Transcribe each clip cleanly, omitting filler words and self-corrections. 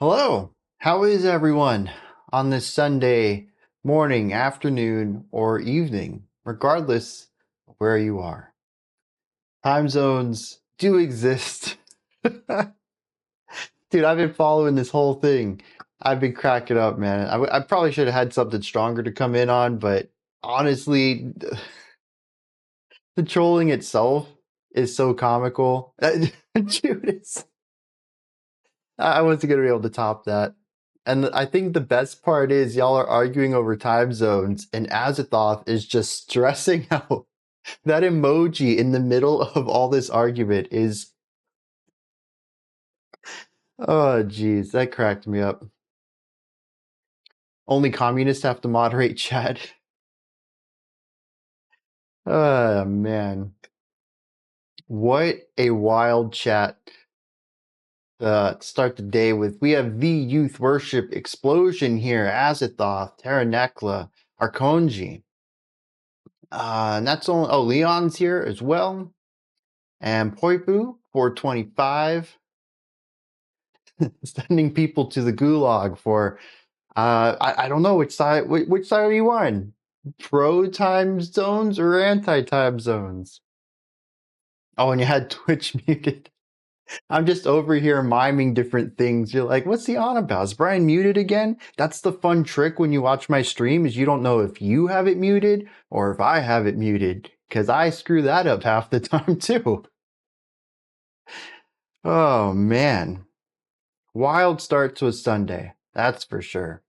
Hello, how is everyone on this Sunday morning, afternoon, or evening, regardless of where you are? Time zones do exist. Dude, I've been following this whole thing. I've been cracking up, man. I probably should have had something stronger to come in on, but honestly, the trolling itself is so comical. Dude, I wasn't going to be able to top that. And I think the best part is y'all are arguing over time zones, and Azathoth is just stressing out. That emoji in the middle of all this argument is, oh, geez, that cracked me up. Only communists have to moderate chat. Oh, man. What a wild chat to start the day with. We have the youth worship explosion here. Azathoth, Terranekla, Arkonji. And that's only, oh, Leon's here as well. And Poipu, 425, sending people to the gulag for, I don't know which side are you on? Pro time zones or anti time zones? Oh, and you had Twitch muted. I'm just over here miming different things. You're like, what's he on about? Is Brian muted again? That's the fun trick when you watch my stream is you don't know if you have it muted or if I have it muted. Because I screw that up half the time too. Oh, man. Wild start to a Sunday, that's for sure.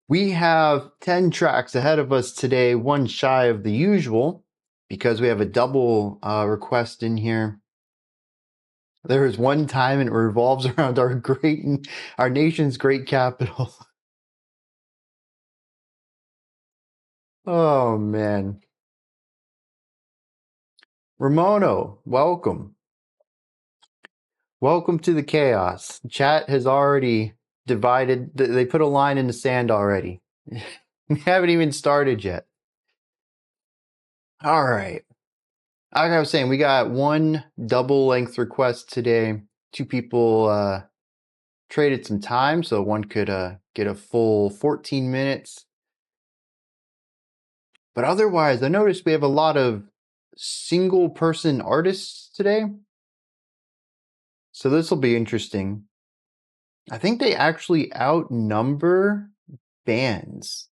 We have 10 tracks ahead of us today, one shy of the usual, because we have a double request in here. There is one time and it revolves around our nation's great capital. Oh, man. Ramono, welcome. Welcome to the chaos. Chat has already divided. They put a line in the sand already. We haven't even started yet. All right. Like I was saying, we got one double length request today. Two people traded some time, so one could get a full 14 minutes. But otherwise, I noticed we have a lot of single person artists today. So this will be interesting. I think they actually outnumber bands.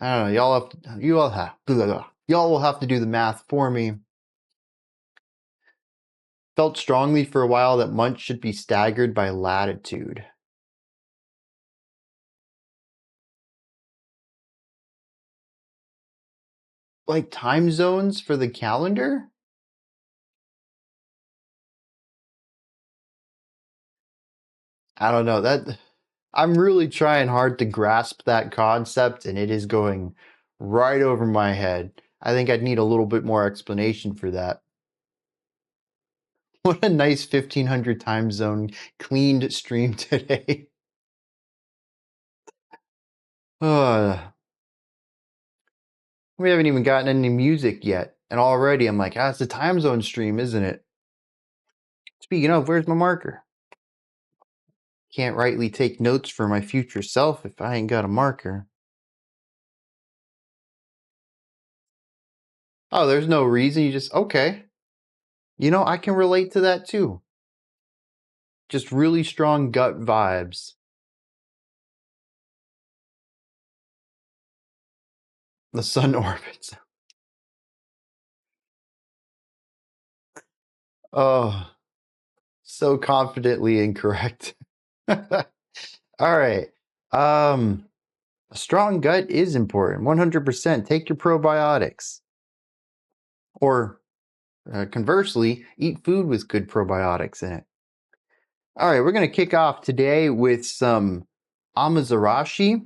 I don't know. Y'all will have to do the math for me. Felt strongly for a while that months should be staggered by latitude. Like time zones for the calendar? I don't know. That I'm really trying hard to grasp that concept and it is going right over my head. I think I'd need a little bit more explanation for that. What a nice 1500 time zone cleaned stream today. We haven't even gotten any music yet. And already I'm like, it's a time zone stream, isn't it? Speaking of, where's my marker? Can't rightly take notes for my future self if I ain't got a marker. Oh, there's no reason. You just, okay. You know, I can relate to that too. Just really strong gut vibes. The sun orbits. Oh, so confidently incorrect. All right. A strong gut is important. 100%. Take your probiotics. Or conversely, eat food with good probiotics in it. All right, we're going to kick off today with some amazarashi.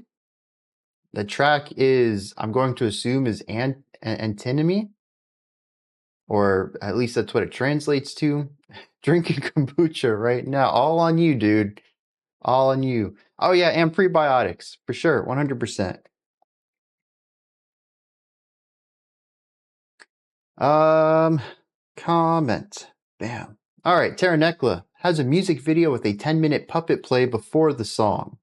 The track is, I'm going to assume, is antinomy, or at least that's what it translates to. Drinking kombucha right now. All on you, dude. All on you. Oh, yeah, and prebiotics, for sure, 100%. Comment. Bam. All right, Terranekla has a music video with a 10-minute puppet play before the song,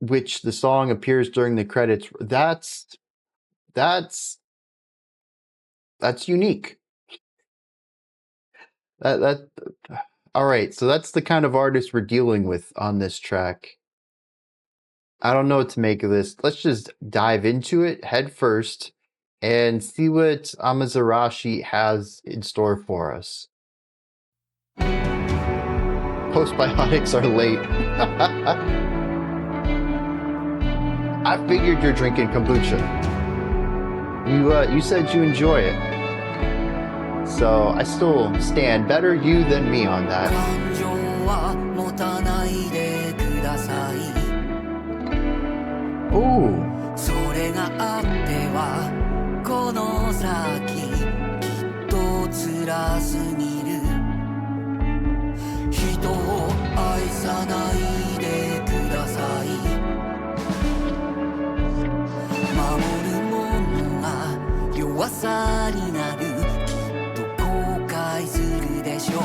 which the song appears during the credits. That's unique. That all right, so that's the kind of artist we're dealing with on this track. I don't know what to make of this. Let's just dive into it head first and see what Amazarashi has in store for us. Postbiotics are late. I figured you're drinking kombucha. You said you enjoy it. So I still stand better you than me on that. Ooh. それがあってはこの先きっと辛すぎる人を愛さないでください守るものが弱さになるきっと後悔するでしょう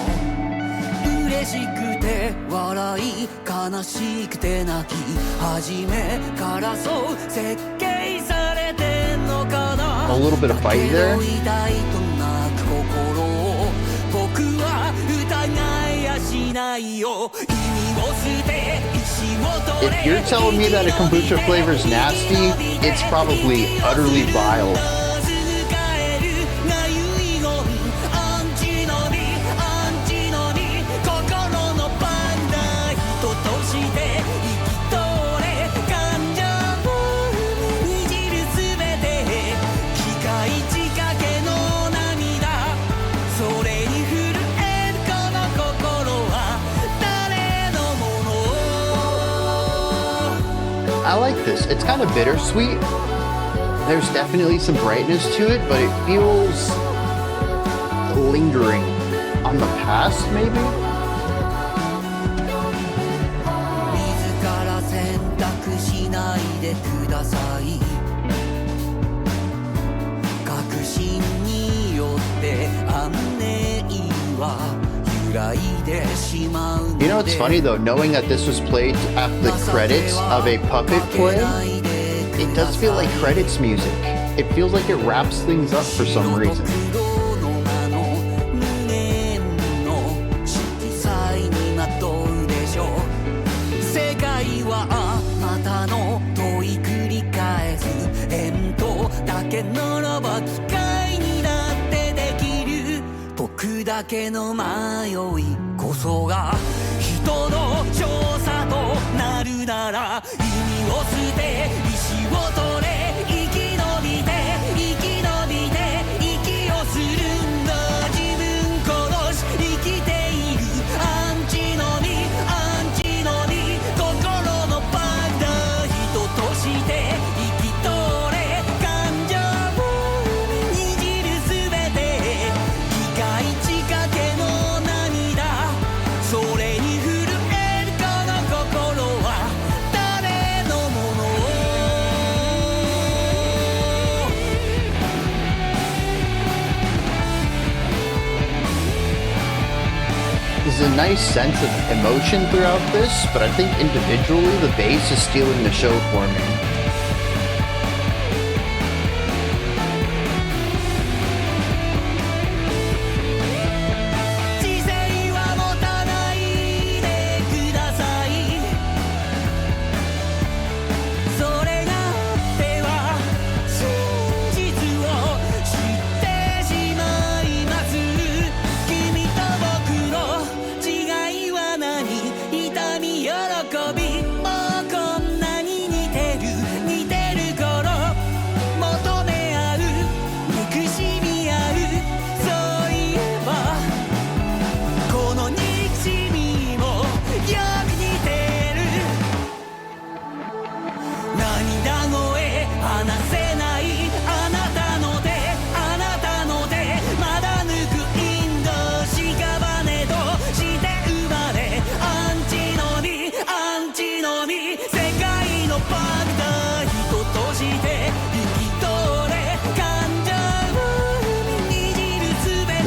嬉しくて笑い悲しくて泣き初めからそう設計されてんのかな A little bit of fight there. 痛いと泣く心を僕は疑いやしないよ意味を捨て石を取れ If you're telling me that a kombucha flavor is nasty, it's probably utterly vile. I like this. It's kind of bittersweet. There's definitely some brightness to it, but it feels lingering on the past, maybe? You know what's funny though, knowing that this was played after the credits of a puppet play, it does feel like credits music. It feels like it wraps things up for some reason. There's a nice sense of emotion throughout this, but I think individually the bass is stealing the show for me.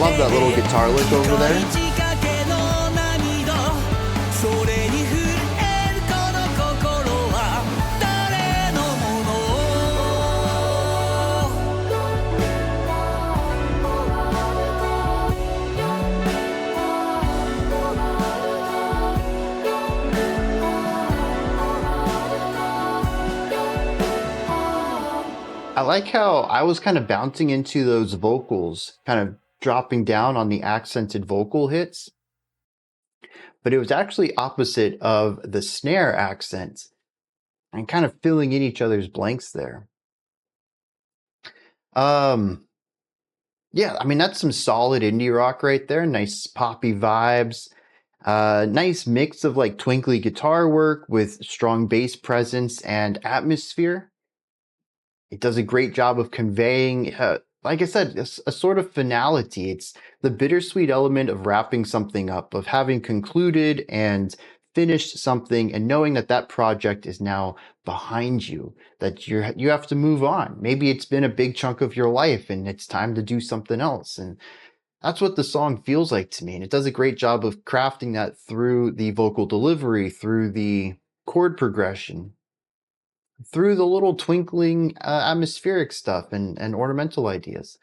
Love that little guitar lick over there. I like how I was kind of bouncing into those vocals, kind of dropping down on the accented vocal hits, but it was actually opposite of the snare accents and kind of filling in each other's blanks there. Yeah, I mean, that's some solid indie rock right there. Nice poppy vibes. Nice mix of like twinkly guitar work with strong bass presence and atmosphere. It does a great job of conveying, like I said, a sort of finality. It's the bittersweet element of wrapping something up, of having concluded and finished something and knowing that that project is now behind you, that you have to move on. Maybe it's been a big chunk of your life and it's time to do something else. And that's what the song feels like to me. And it does a great job of crafting that through the vocal delivery, through the chord progression, through the little twinkling atmospheric stuff and ornamental ideas.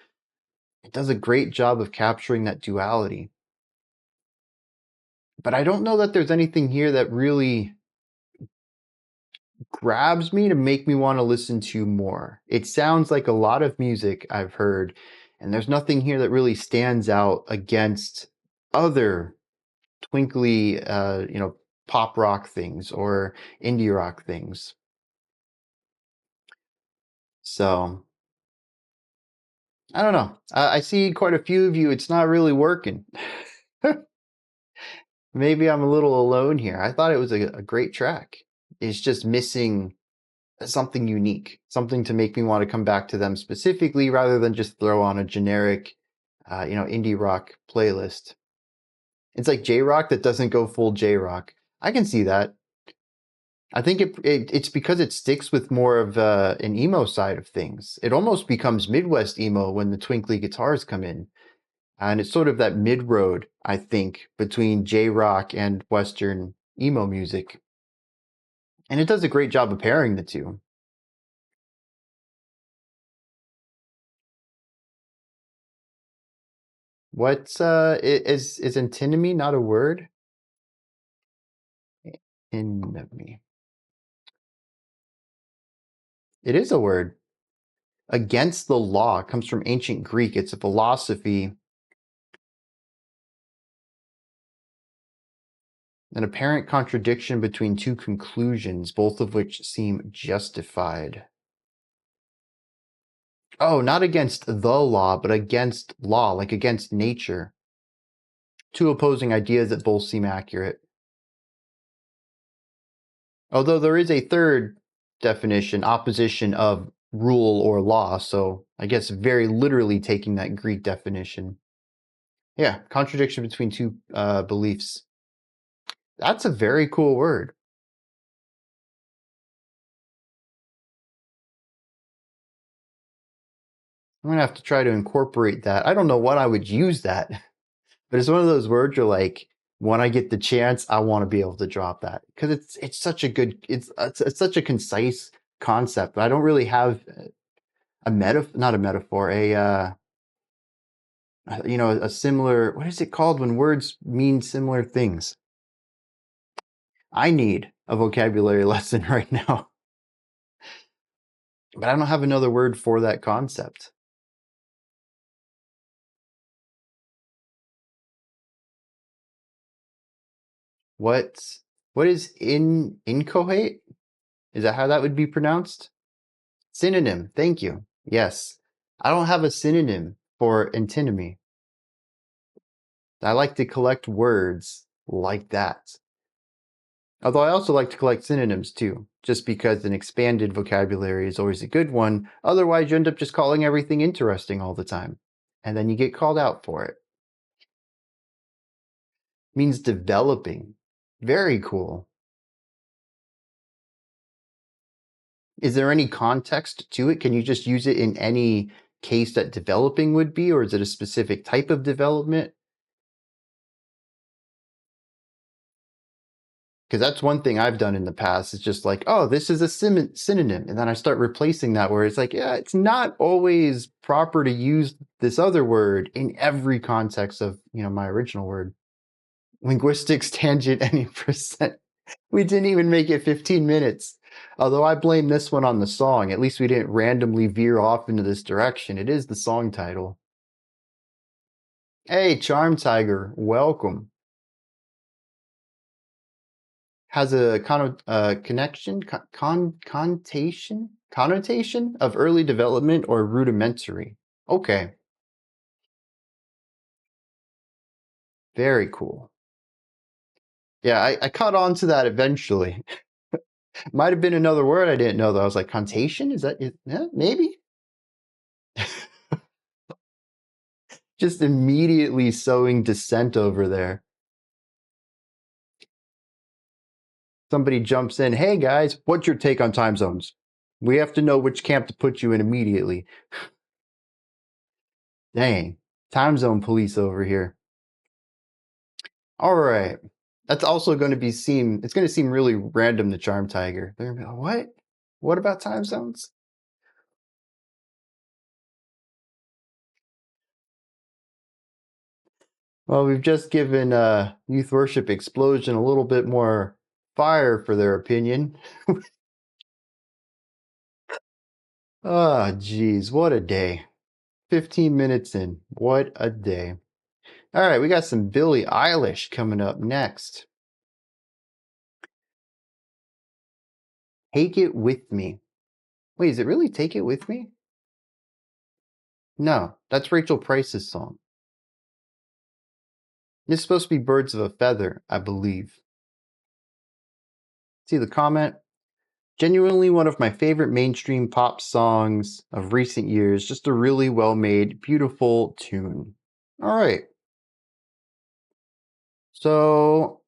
It does a great job of capturing that duality. But I don't know that there's anything here that really grabs me to make me want to listen to more. It sounds like a lot of music I've heard, and there's nothing here that really stands out against other twinkly, pop rock things or indie rock things. So I don't know. I see quite a few of you. It's not really working. Maybe I'm a little alone here. I thought it was a great track. It's just missing something unique, something to make me want to come back to them specifically rather than just throw on a generic, indie rock playlist. It's like J-rock that doesn't go full J-rock. I can see that. I think it's because it sticks with more of an emo side of things. It almost becomes Midwest emo when the twinkly guitars come in. And it's sort of that mid-road, I think, between J-rock and Western emo music. And it does a great job of pairing the two. What's is antinomy not a word? Antinomy. It is a word. Against the law comes from ancient Greek. It's a philosophy. An apparent contradiction between two conclusions, both of which seem justified. Oh, not against the law, but against law, like against nature. Two opposing ideas that both seem accurate. Although there is a third definition, opposition of rule or law, so I guess very literally taking that Greek definition. Yeah, contradiction between two beliefs. That's a very cool word. I'm gonna have to try to incorporate that. I don't know what I would use that, but it's one of those words you're like, when I get the chance, I want to be able to drop that because it's such a good, it's such a concise concept. I don't really have not a metaphor, a similar, what is it called when words mean similar things? I need a vocabulary lesson right now, but I don't have another word for that concept. What is inchoate? Is that how that would be pronounced? Synonym. Thank you. Yes. I don't have a synonym for antinomy. I like to collect words like that. Although I also like to collect synonyms too, just because an expanded vocabulary is always a good one. Otherwise, you end up just calling everything interesting all the time. And then you get called out for it. It means developing. Very cool. Is there any context to it? Can you just use it in any case that developing would be, or is it a specific type of development? Because that's one thing I've done in the past. It's just like, oh, this is a synonym. And then I start replacing that where it's like, yeah, it's not always proper to use this other word in every context of, my original word. Linguistics tangent any percent. We didn't even make it 15 minutes. Although I blame this one on the song. At least we didn't randomly veer off into this direction. It is the song title. Hey, Charm Tiger, welcome. Has a connotation of early development or rudimentary. Okay. Very cool. Yeah, I caught on to that eventually. Might have been another word I didn't know though. I was like, contation? Is that it? Yeah, maybe? Just immediately sowing dissent over there. Somebody jumps in, hey guys, what's your take on time zones? We have to know which camp to put you in immediately. Dang, time zone police over here. All right. That's also going to seem really random to Charm Tiger. They're going to be like, what? What about time zones? Well, we've just given Youth Worship Explosion a little bit more fire for their opinion. Ah, geez, what a day. 15 minutes in. What a day. All right, we got some Billie Eilish coming up next. Take It With Me. Wait, is it really Take It With Me? No, that's Rachel Price's song. It's supposed to be Birds of a Feather, I believe. See the comment? Genuinely one of my favorite mainstream pop songs of recent years. Just a really well-made, beautiful tune. All right. So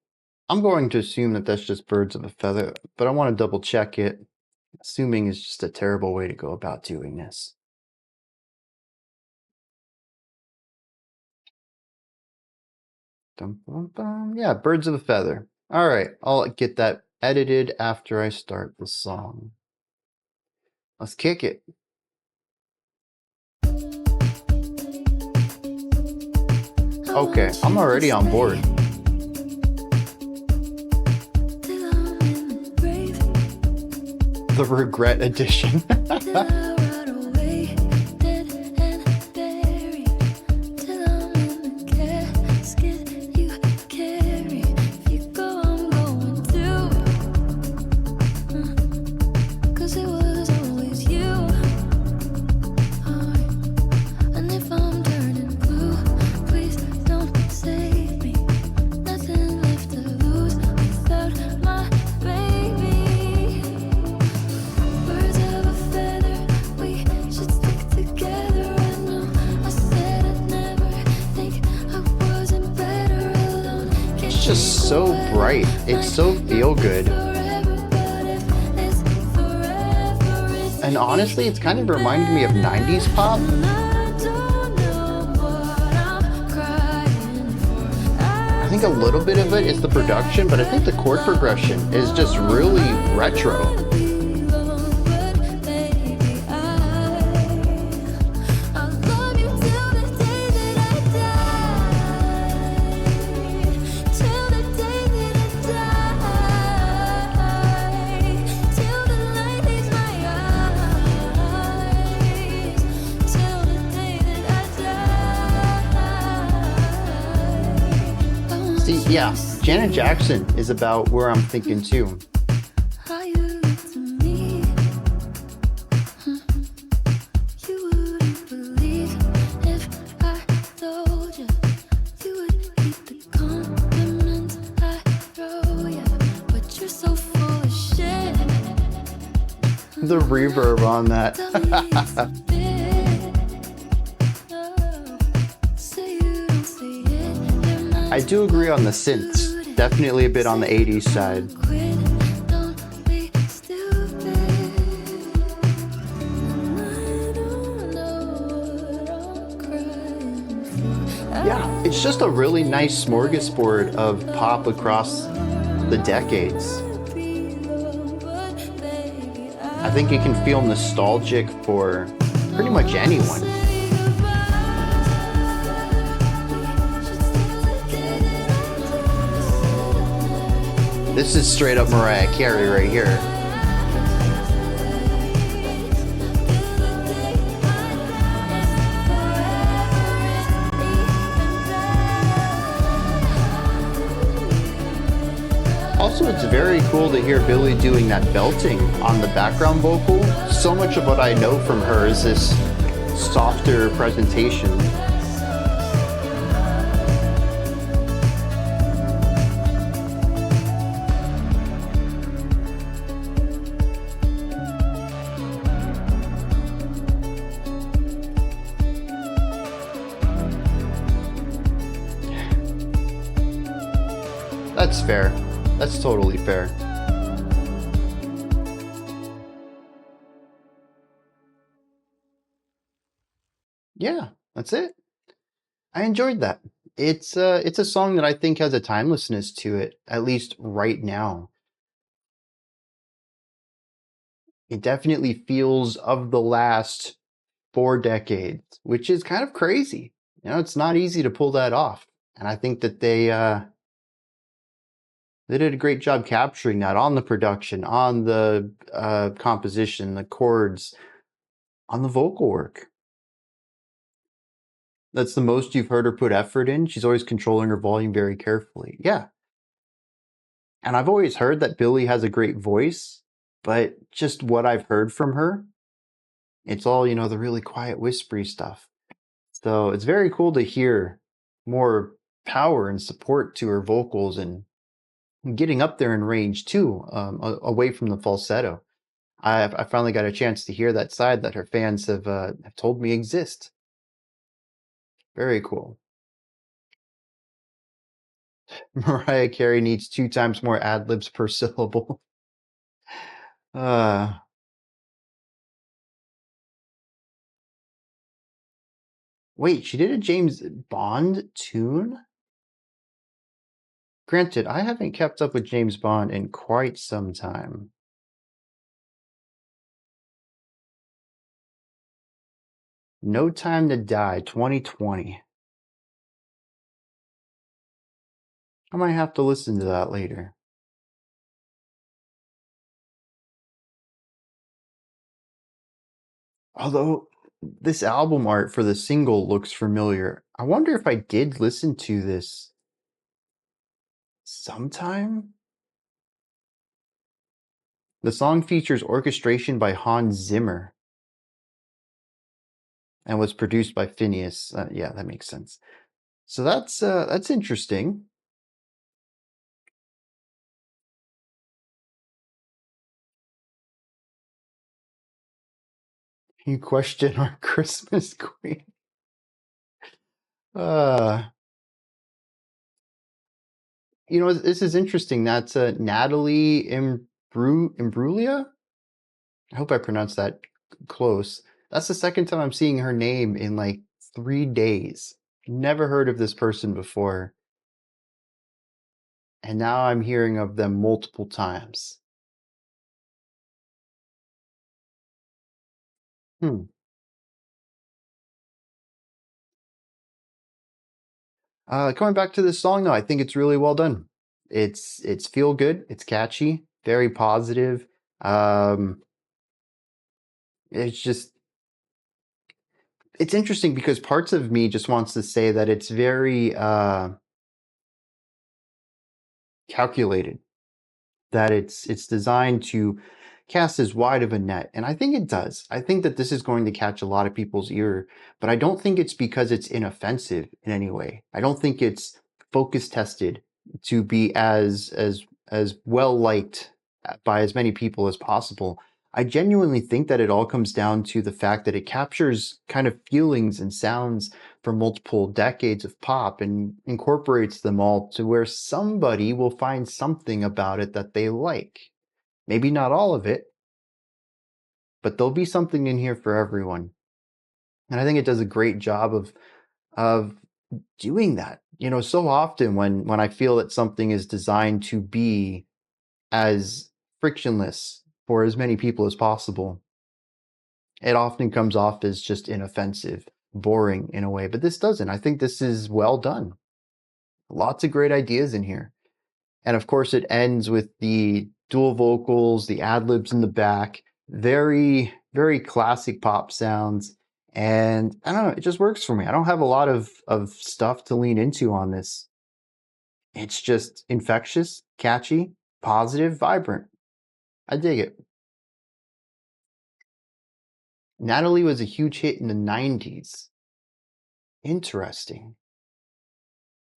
I'm going to assume that that's just Birds of a Feather, but I want to double check it. Assuming is just a terrible way to go about doing this. Dum, dum, dum. Yeah, Birds of a Feather. All right, I'll get that edited after I start the song. Let's kick it. Okay, I'm already on board. The Regret Edition. So bright. It's so feel good. And honestly, it's kind of reminding me of 90s pop. I think a little bit of it is the production, but I think the chord progression is just really retro. Yeah, Janet Jackson is about where I'm thinking too. The reverb on that. I do agree on the synths. Definitely a bit on the 80s side. Yeah, it's just a really nice smorgasbord of pop across the decades. I think it can feel nostalgic for pretty much anyone. This is straight up Mariah Carey right here. It's very cool to hear Billie doing that belting on the background vocal. So much of what I know from her is this softer presentation. That's fair. That's totally fair. Yeah, that's it. I enjoyed that. It's a song that I think has a timelessness to it, at least right now. It definitely feels of the last 4 decades, which is kind of crazy. You know, it's not easy to pull that off. And I think that they did a great job capturing that on the production, on the composition, the chords, on the vocal work. That's the most you've heard her put effort in. She's always controlling her volume very carefully. Yeah. And I've always heard that Billie has a great voice, but just what I've heard from her, it's all, you know, the really quiet, whispery stuff. So it's very cool to hear more power and support to her vocals and getting up there in range too, away from the falsetto. I finally got a chance to hear that side that her fans have told me exists. Very cool. Mariah Carey needs 2 times more ad-libs per syllable. Uh, wait, she did a James Bond tune? Granted, I haven't kept up with James Bond in quite some time. No Time to Die, 2020. I might have to listen to that later. Although this album art for the single looks familiar. I wonder if I did listen to this sometime? The song features orchestration by Hans Zimmer and was produced by Phineas. Yeah, that makes sense. So that's interesting. You question our Christmas queen. You know, this is interesting. That's Natalie Imbruglia. I hope I pronounced that close. That's the second time I'm seeing her name in like 3 days. Never heard of this person before. And now I'm hearing of them multiple times. Coming back to this song though, I think it's really well done. It's feel good, it's catchy, very positive. It's just it's interesting because parts of me just wants to say that it's very calculated, that it's designed to cast as wide of a net, and I think it does. I think that this is going to catch a lot of people's ear, but I don't think it's because it's inoffensive in any way. I don't think it's focus tested to be as well liked by as many people as possible. I genuinely think that it all comes down to the fact that it captures kind of feelings and sounds from multiple decades of pop and incorporates them all to where somebody will find something about it that they like. Maybe not all of it, but there'll be something in here for everyone. And I think it does a great job of doing that. You know, so often when I feel that something is designed to be as frictionless for as many people as possible, it often comes off as just inoffensive, boring in a way. But this doesn't. I think this is well done. Lots of great ideas in here. And of course, it ends with the dual vocals, the ad-libs in the back, very, very classic pop sounds. And I don't know, it just works for me. I don't have a lot of stuff to lean into on this. It's just infectious, catchy, Positive, vibrant. I dig it. Natalie was a huge hit in the 90s. Interesting.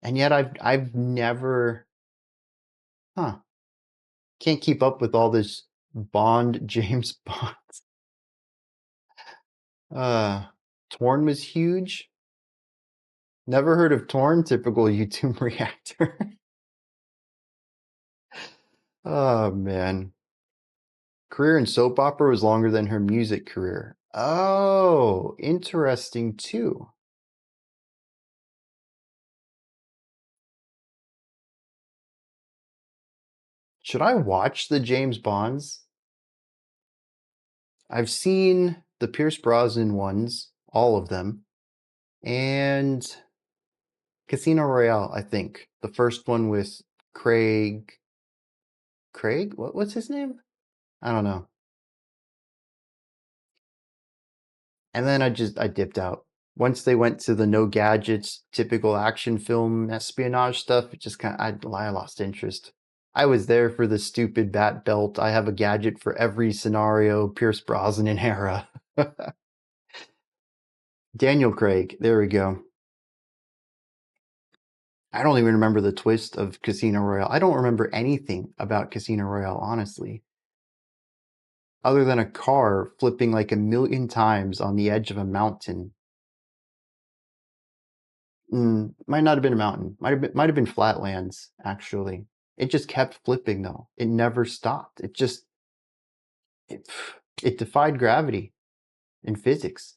And yet I've never can't keep up with all this Bond James Bond. Torn was huge. Never heard of Torn, typical YouTube reactor. Oh man. Career in soap opera was longer than her music career. Oh, interesting too. Should I watch the James Bonds? I've seen the Pierce Brosnan ones, all of them, and Casino Royale, I think. The first one with Craig. Craig? What's his name? I don't know. And then I dipped out. Once they went to the no gadgets, typical action film espionage stuff, it just I lost interest. I was there for the stupid bat belt. I have a gadget for every scenario, Pierce Brosnan era. Daniel Craig, there we go. I don't even remember the twist of Casino Royale. I don't remember anything about Casino Royale, honestly. Other than a car flipping like a million times on the edge of a mountain. Might not have been a mountain. Might have been flatlands, actually. It just kept flipping though. It never stopped. It defied gravity in physics.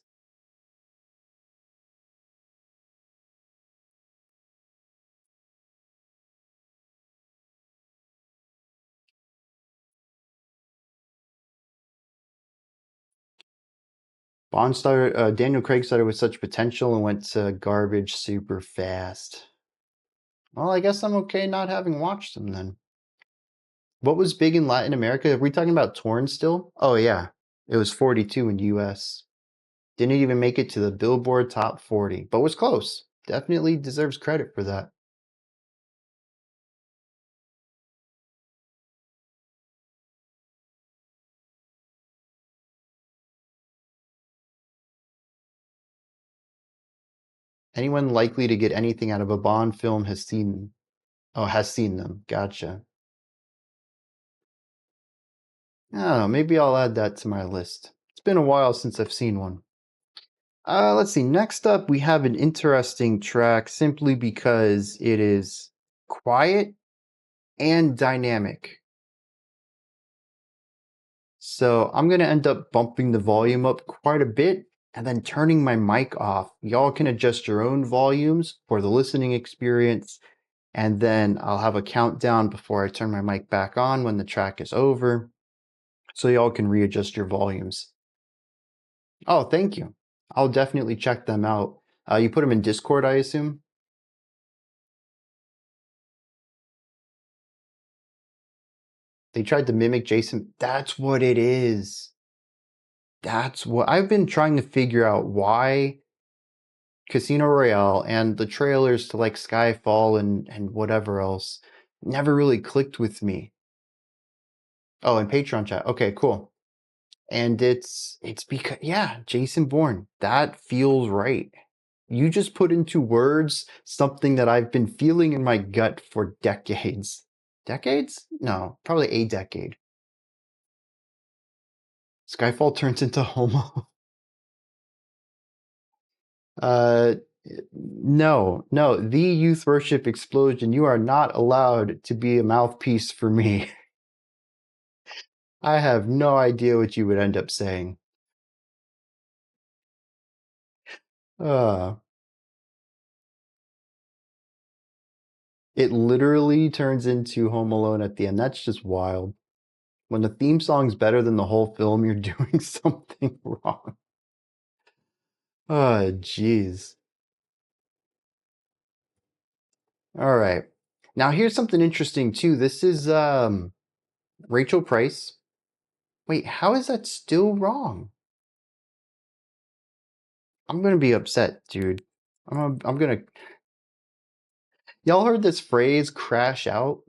Daniel Craig started with such potential and went to garbage super fast. Well, I guess I'm okay not having watched them then. What was big in Latin America? Are we talking about Torn still? Oh yeah, it was 42 in US. Didn't even make it to the Billboard Top 40, but was close. Definitely deserves credit for that. Anyone likely to get anything out of a Bond film has seen them. Gotcha. I don't know, maybe I'll add that to my list. It's been a while since I've seen one. Let's see. Next up, we have an interesting track simply because it is quiet and dynamic. So I'm going to end up bumping the volume up quite a bit and then turning my mic off. Y'all can adjust your own volumes for the listening experience. And then I'll have a countdown before I turn my mic back on when the track is over. So y'all can readjust your volumes. Oh, thank you. I'll definitely check them out. You put them in Discord, I assume? They tried to mimic Jason. That's what it is. That's what I've been trying to figure out, why Casino Royale and the trailers to like Skyfall and whatever else never really clicked with me. Oh, and Patreon chat. Okay, cool. And it's because, yeah, Jason Bourne. That feels right. You just put into words something that I've been feeling in my gut for decades. Decades? No, probably a decade. Skyfall turns into Homo. No, the youth worship explosion. You are not allowed to be a mouthpiece for me. I have no idea what you would end up saying. It literally turns into Home Alone at the end. That's just wild. When the theme song's better than the whole film, you're doing something wrong. Oh, jeez. All right. Now here's something interesting too. This is Rachel Price. Wait, how is that still wrong? I'm gonna be upset, dude. I'm gonna. Y'all heard this phrase "crash out"?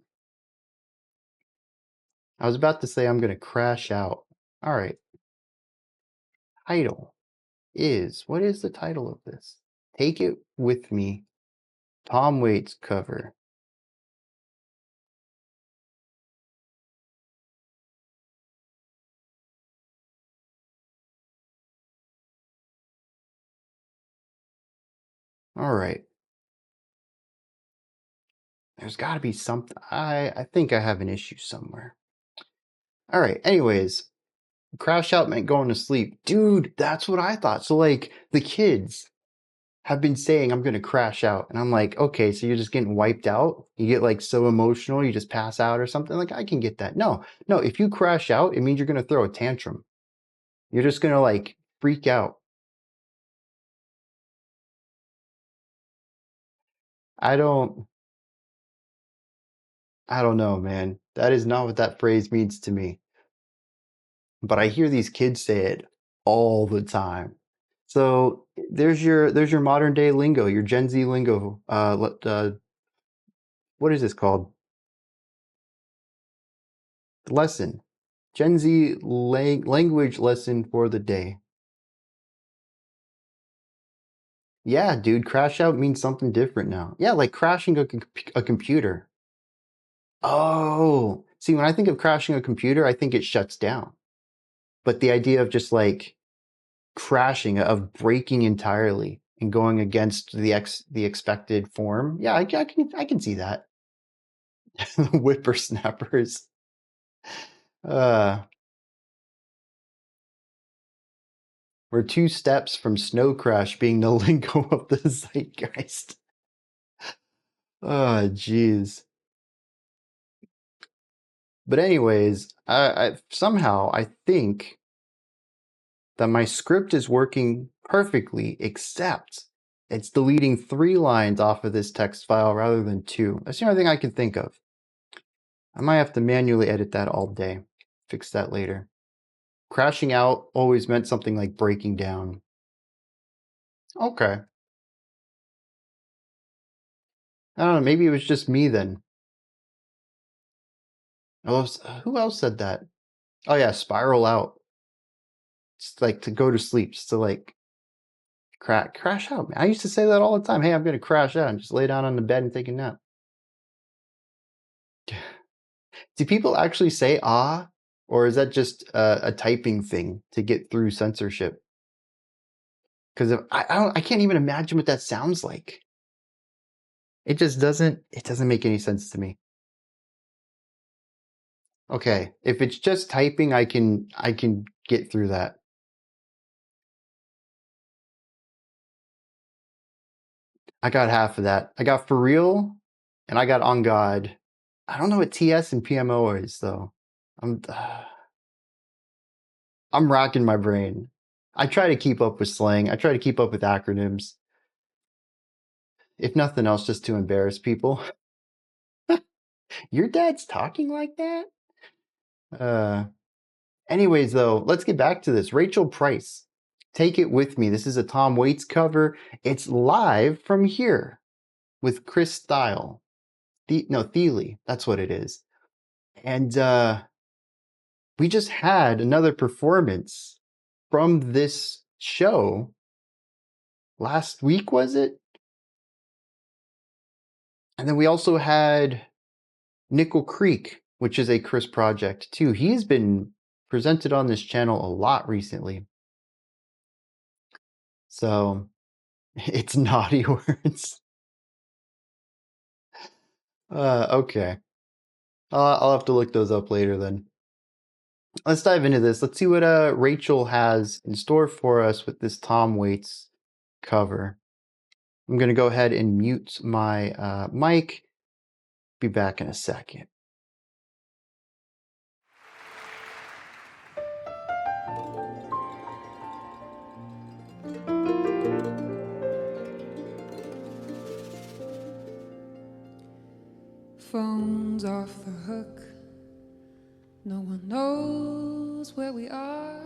I was about to say I'm gonna crash out. All right. Title is, what is the title of this? Take It With Me. Tom Waits cover. All right. There's got to be something. I think I have an issue somewhere. All right. Anyways, crash out meant going to sleep. Dude, that's what I thought. So, like, the kids have been saying, I'm going to crash out. And I'm like, okay, so you're just getting wiped out? You get, like, so emotional, you just pass out or something? Like, I can get that. No, if you crash out, it means you're going to throw a tantrum. You're just going to, like, freak out. I don't know, man. That is not what that phrase means to me. But I hear these kids say it all the time. So there's your modern day lingo, your Gen Z lingo. What is this called? Lesson. Gen Z language lesson for the day. Yeah, dude, crash out means something different now. Yeah, like crashing a computer. Oh, see, when I think of crashing a computer, I think it shuts down. But the idea of just like crashing, of breaking entirely and going against the expected form, yeah, I can see that. Whippersnappers. We're 2 steps from snow crash being the lingo of the zeitgeist. Oh, jeez. But anyways, I somehow I think that my script is working perfectly, except it's deleting 3 lines off of this text file rather than 2. That's the only thing I can think of. I might have to manually edit that all day. Fix that later. Crashing out always meant something like breaking down. Okay. I don't know, maybe it was just me then. Who else said that? Oh yeah, spiral out. It's like to go to sleep, just to like crash out. Man. I used to say that all the time. Hey, I'm gonna crash out and just lay down on the bed and take a nap. Do people actually say ah, or is that just a typing thing to get through censorship? Because I can't even imagine what that sounds like. It just doesn't make any sense to me. Okay, if it's just typing, I can get through that. I got half of that. I got for real, and I got on God. I don't know what TS and PMO is though. I'm racking my brain. I try to keep up with slang. I try to keep up with acronyms. If nothing else, just to embarrass people. Your dad's talking like that? Anyways, though, let's get back to this. Rachael Price, Take It With Me. This is a Tom Waits cover. It's live from here with Chris Style. Thiele. That's what it is. And we just had another performance from this show last week, was it? And then we also had Nickel Creek, which is a Chris project too. He's been presented on this channel a lot recently. So it's naughty words. Okay. I'll have to look those up later then. Let's dive into this. Let's see what Rachael has in store for us with this Tom Waits cover. I'm going to go ahead and mute my mic. Be back in a second. Phone's off the hook. No one knows where we are.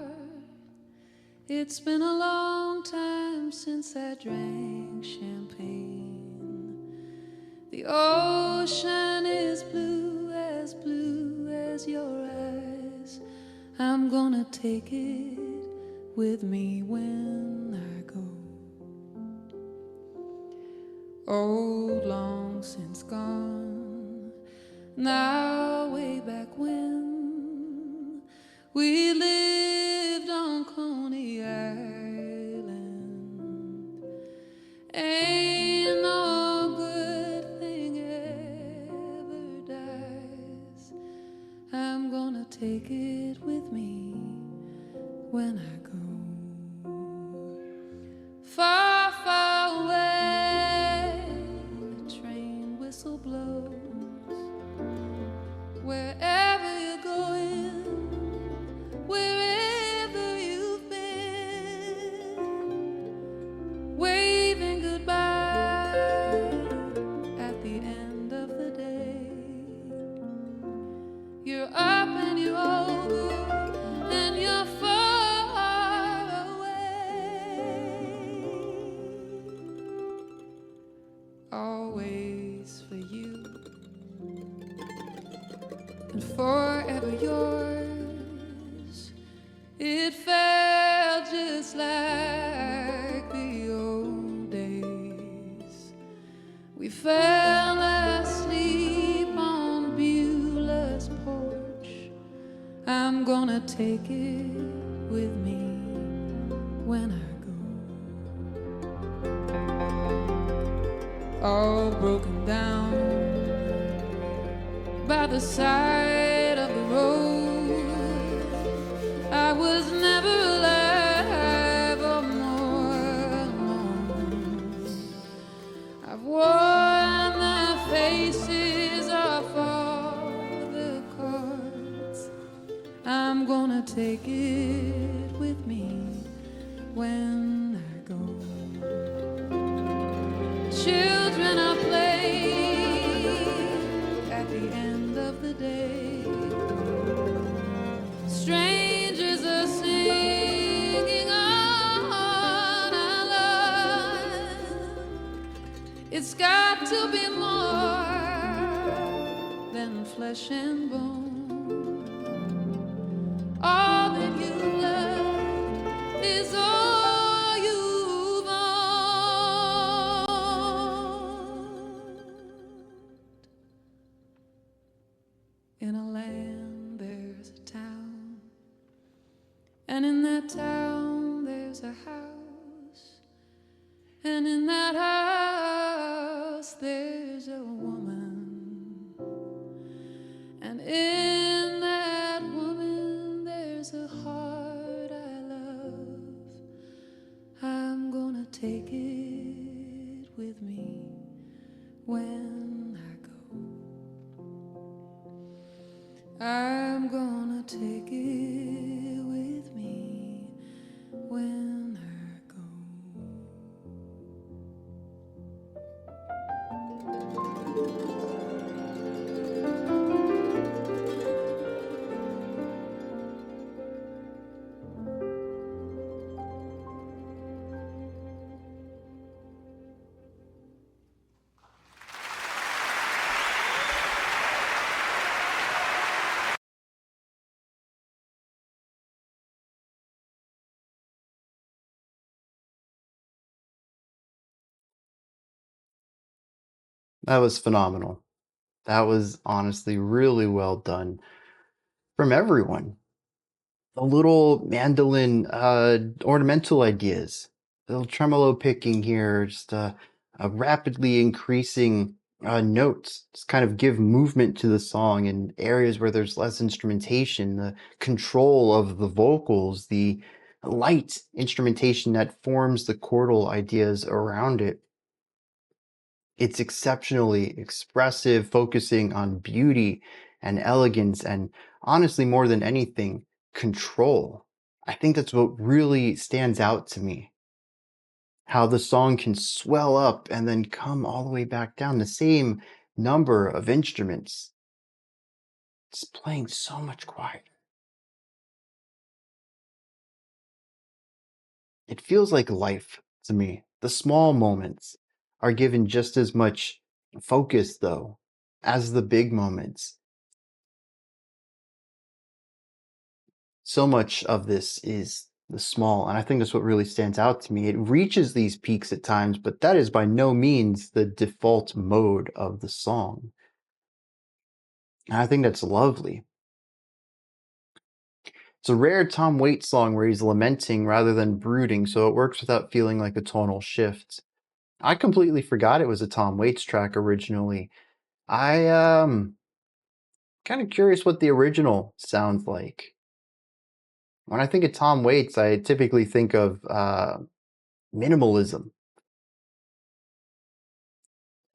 It's been a long time since I drank champagne. The ocean is blue as your eyes. take it with me when I go. Oh, long since gone, now way back when we lived on Coney Island. Ain't no good thing ever dies. I'm gonna take it with me when I go. Far, far away, a train whistle blows. Wherever you're going, wherever you've been, waving goodbye at the end of the day. You're up and you're over and you're far away. Always for you and forever yours. It felt just like the old days. We fell asleep on Beulah's porch. I'm gonna take it with me when I go. All broken down by the side of the road. I was never alive or more alone. I've worn the faces of all the cards. I'm gonna take it with me when I go. Children are playing at the end of the day. Strangers are singing on our line. It's got to be more than flesh and bone. All that you love is all you've owned. In a land there's a town, and in that town there's a house, and in that house there's a woman, and in that woman there's a heart I love. I'm gonna take it with me when I go. I'm gonna take it with me when I go. That was phenomenal. That was honestly really well done from everyone. The little mandolin ornamental ideas, the little tremolo picking here, just a rapidly increasing notes, just kind of give movement to the song in areas where there's less instrumentation, the control of the vocals, the light instrumentation that forms the chordal ideas around it. It's exceptionally expressive, focusing on beauty and elegance, and honestly, more than anything, control. I think that's what really stands out to me. How the song can swell up and then come all the way back down. The same number of instruments. It's playing so much quieter. It feels like life to me. The small moments are given just as much focus, though, as the big moments. so much of this is the small, and I think that's what really stands out to me. It reaches these peaks at times, but that is by no means the default mode of the song. And I think that's lovely. It's a rare Tom Waits song where he's lamenting rather than brooding, so it works without feeling like a tonal shift. I completely forgot it was a Tom Waits track originally. I kind of curious what the original sounds like. When I think of Tom Waits, I typically think of minimalism.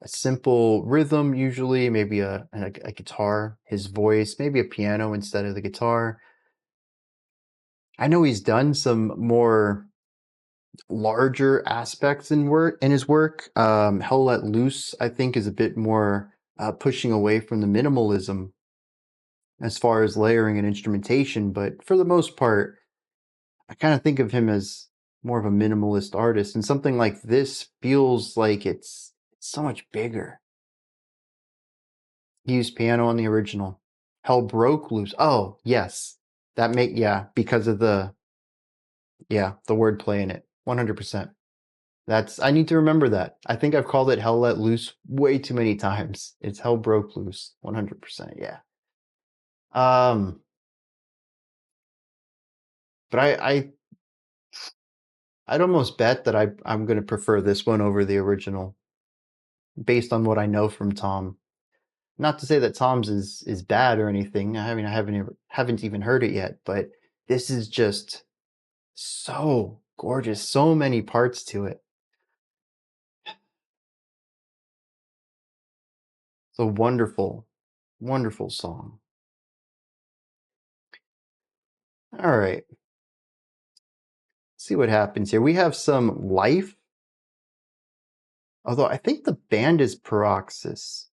A simple rhythm, usually, maybe a guitar, his voice, maybe a piano instead of the guitar. I know he's done some more larger aspects in his work. Hell Let Loose, I think, is a bit more pushing away from the minimalism as far as layering and instrumentation, but for the most part, I kind of think of him as more of a minimalist artist, and something like this feels like it's so much bigger. He used piano on the original. Hell Broke Loose. Oh, yes. Because of the wordplay in it. 100%. I need to remember that. I think I've called it Hell Let Loose way too many times. It's Hell Broke Loose. 100%, yeah. But I'd almost bet that I'm going to prefer this one over the original, based on what I know from Tom. Not to say that Tom's is bad or anything. I mean, I haven't even heard it yet, but this is just so gorgeous. So many parts to it. It's a wonderful, wonderful song. All right. See what happens here. We have some Life. Although I think the band is Paroxis.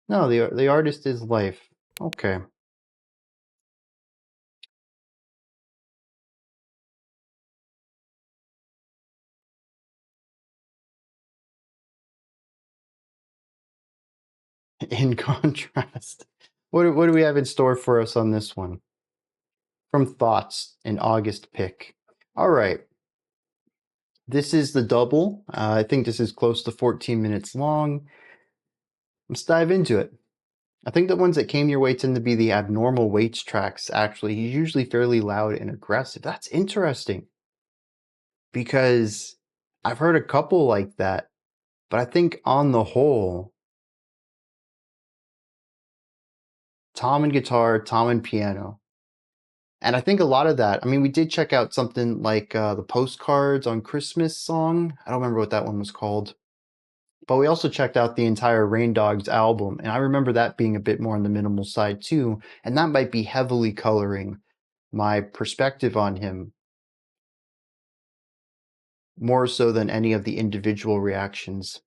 No, the artist is Life. Okay. In contrast, what do we have in store for us on this one? From Thoughts, an August pick. All right. This is the double. I think this is close to 14 minutes long. Let's dive into it. I think the ones that came your way tend to be the abnormal Waits tracks, actually. He's usually fairly loud and aggressive. That's interesting, because I've heard a couple like that, but I think on the whole, Tom and guitar, Tom and piano. And I think a lot of that, I mean, we did check out something like the Postcards on Christmas song. I don't remember what that one was called. But we also checked out the entire Rain Dogs album, and I remember that being a bit more on the minimal side too, and that might be heavily coloring my perspective on him, more so than any of the individual reactions.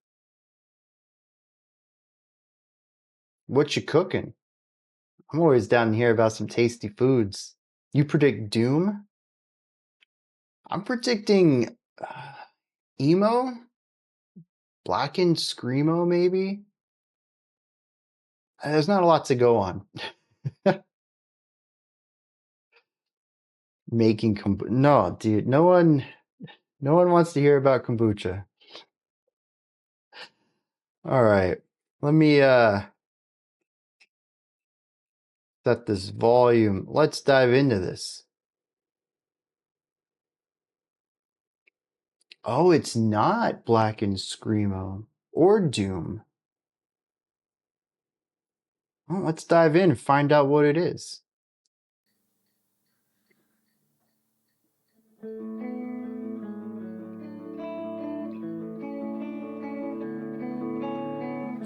What you cooking? I'm always down here about some tasty foods. You predict doom? I'm predicting emo? Blackened Screamo, maybe? There's not a lot to go on. Making kombucha. No, dude, no one wants to hear about kombucha. All right, let me set this volume. Let's dive into this. Oh, it's not Blackened Screamo or Doom. Well, let's dive in and find out what it is.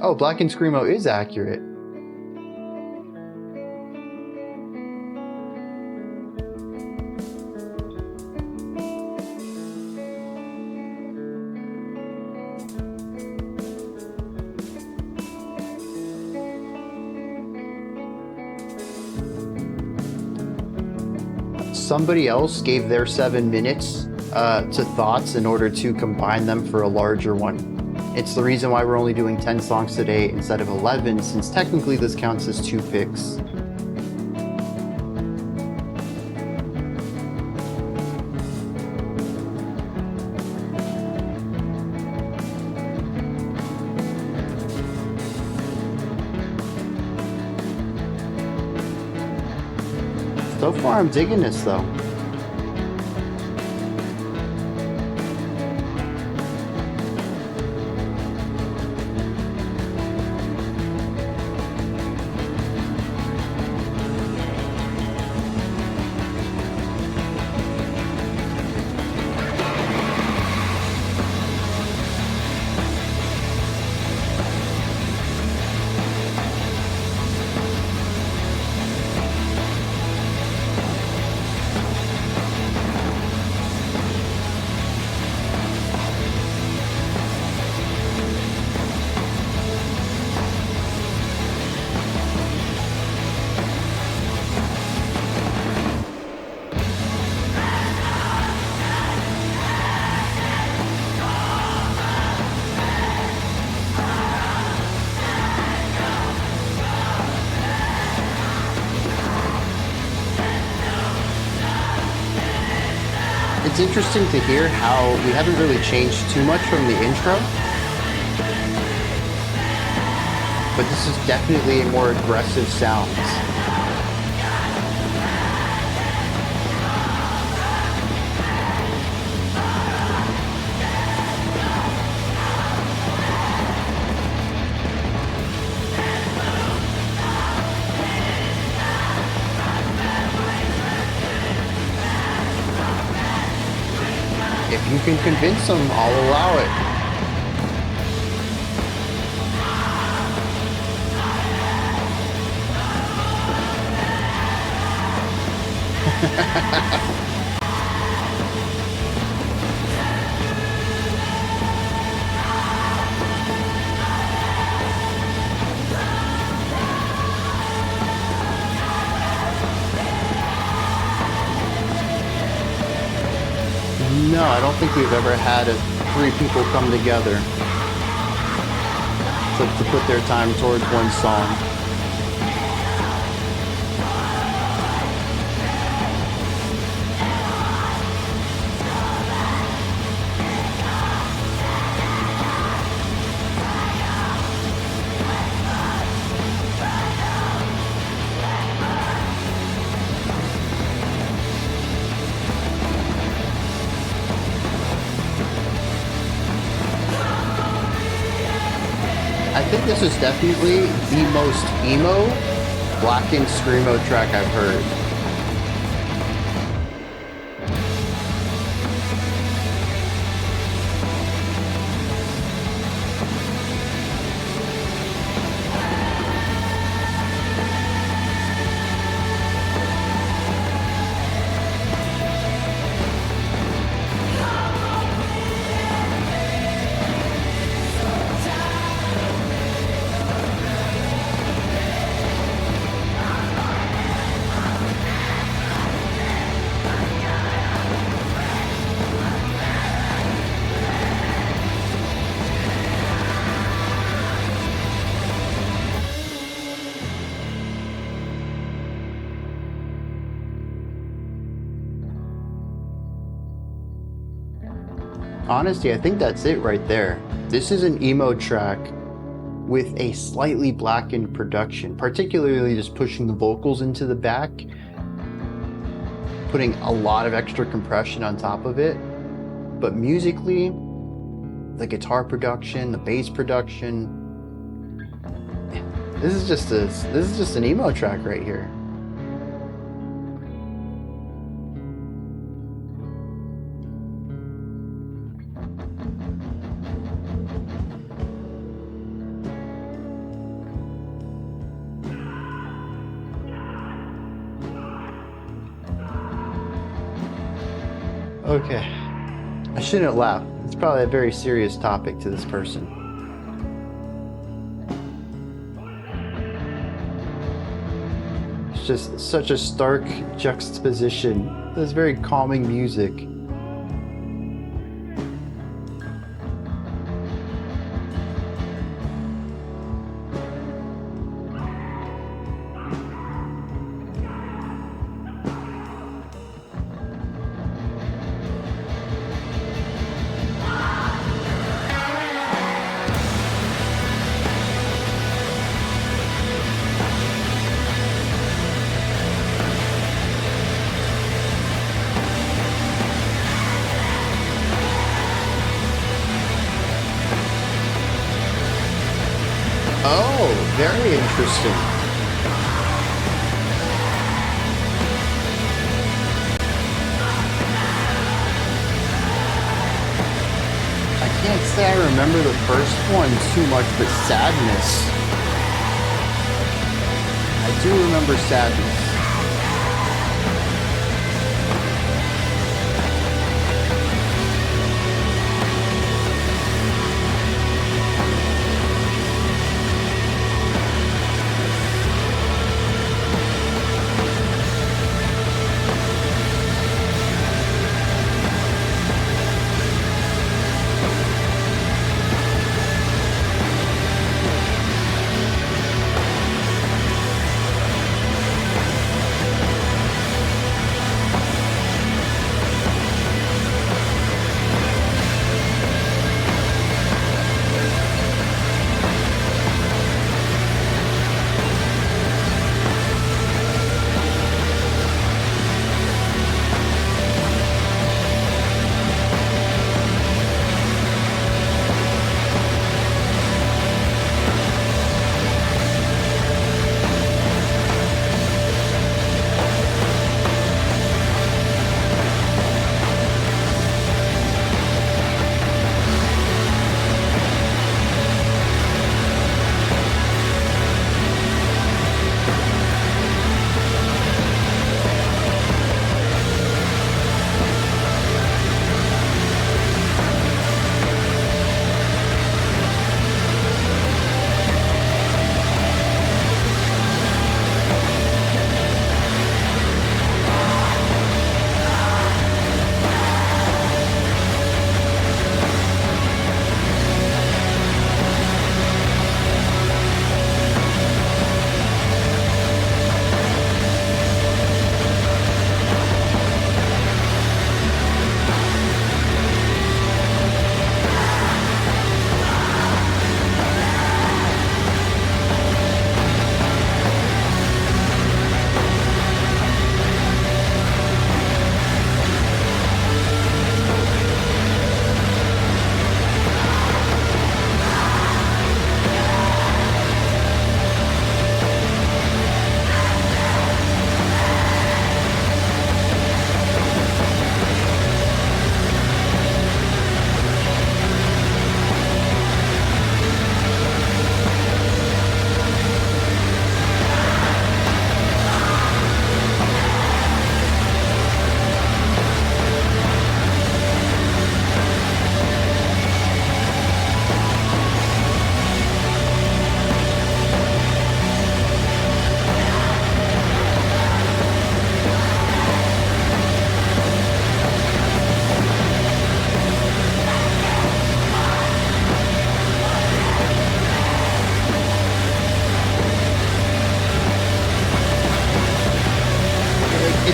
Oh, Blackened Screamo is accurate. Somebody else gave their 7 minutes to Thoughts in order to combine them for a larger one. It's the reason why we're only doing 10 songs today instead of 11, since technically this counts as 2 picks. So far, I'm digging this though. It's interesting to hear how we haven't really changed too much from the intro, but this is definitely a more aggressive sound. If you can convince them, I'll allow it. No, I don't think we've ever had three people come together to put their time towards one song. I think this is definitely the most emo blackened screamo track I've heard. Honestly, I think that's it right there. This is an emo track with a slightly blackened production, particularly just pushing the vocals into the back, putting a lot of extra compression on top of it. But musically, the guitar production, the bass production, this is just an emo track right here. Okay, I shouldn't laugh. It's probably a very serious topic to this person. It's just such a stark juxtaposition. This very calming music. Very interesting. I can't say I remember the first one too much, but Sadness. I do remember Sadness.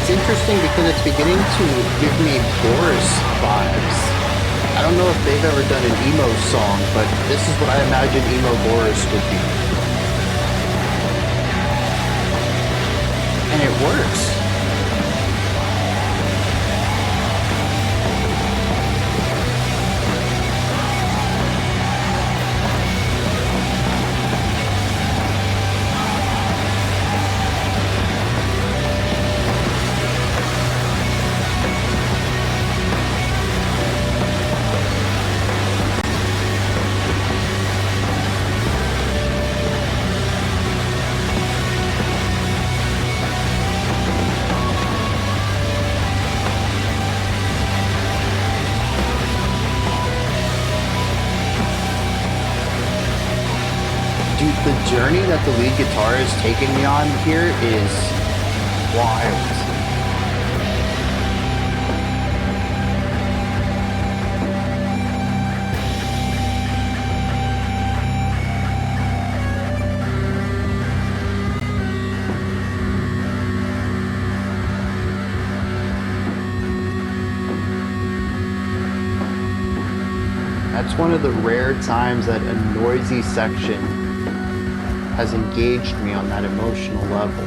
Interesting because it's beginning to give me Boris vibes. I don't know if they've ever done an emo song, but this is what I imagine emo Boris would be. And it works. The journey that the lead guitar is taking me on here is wild. That's one of the rare times that a noisy section has engaged me on that emotional level.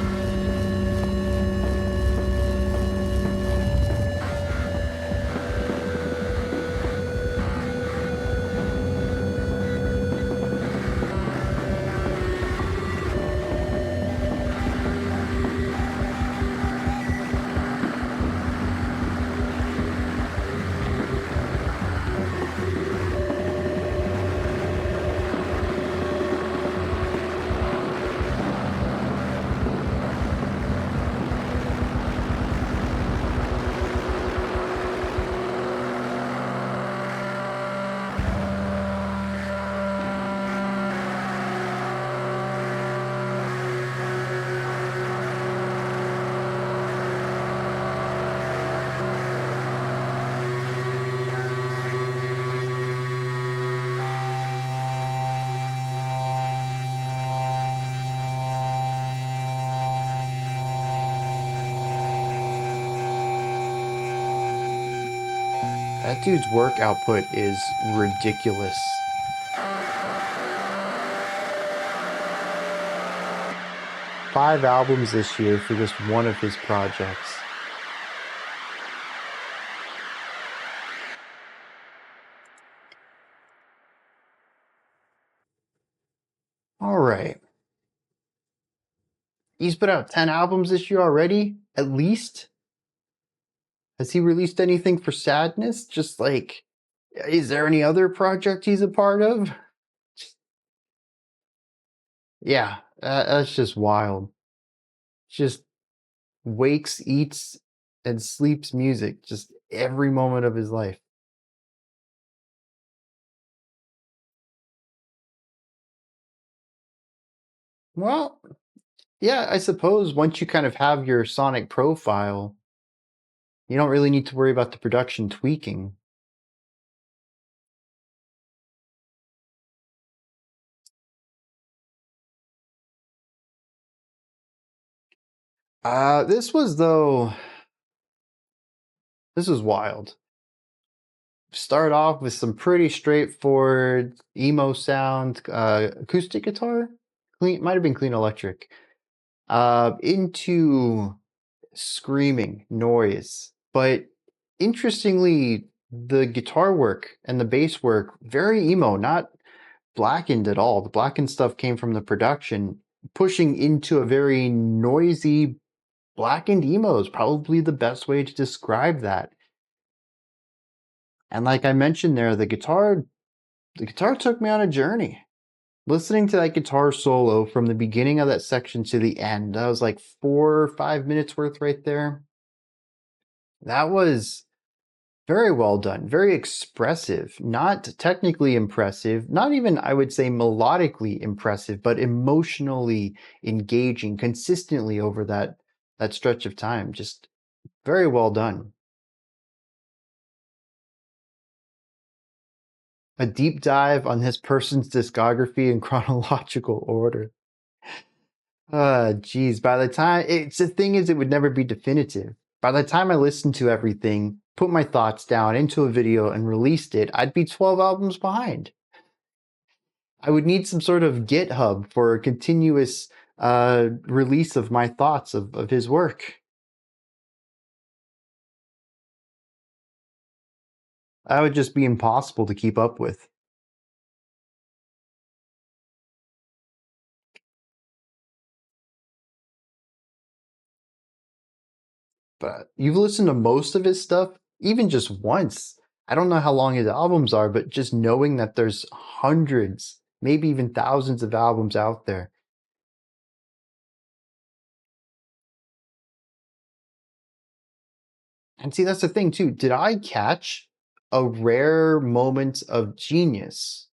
That dude's work output is ridiculous. Five albums this year for just one of his projects. All right. He's put out 10 albums this year already, at least. Has he released anything for Sadness? Just like, is there any other project he's a part of? Yeah, that's just wild. Just wakes, eats, and sleeps music just every moment of his life. Well, yeah, I suppose once you kind of have your sonic profile, you don't really need to worry about the production tweaking. This was wild. Start off with some pretty straightforward emo sound, acoustic guitar, might have been clean electric, into screaming noise. But interestingly, the guitar work and the bass work, very emo, not blackened at all. The blackened stuff came from the production, pushing into a very noisy blackened emo is probably the best way to describe that. And like I mentioned there, the guitar took me on a journey. Listening to that guitar solo from the beginning of that section to the end, that was like 4 or 5 minutes worth right there. That was very well done, very expressive, not technically impressive, not even, I would say, melodically impressive, but emotionally engaging consistently over that stretch of time. Just very well done. A deep dive on this person's discography in chronological order. Geez, by the time the thing is, it would never be definitive. By the time I listened to everything, put my thoughts down into a video and released it, I'd be 12 albums behind. I would need some sort of GitHub for a continuous release of my thoughts of his work. That would just be impossible to keep up with. But you've listened to most of his stuff, even just once. I don't know how long his albums are, but just knowing that there's hundreds, maybe even thousands of albums out there. And see, that's the thing too. Did I catch a rare moment of genius?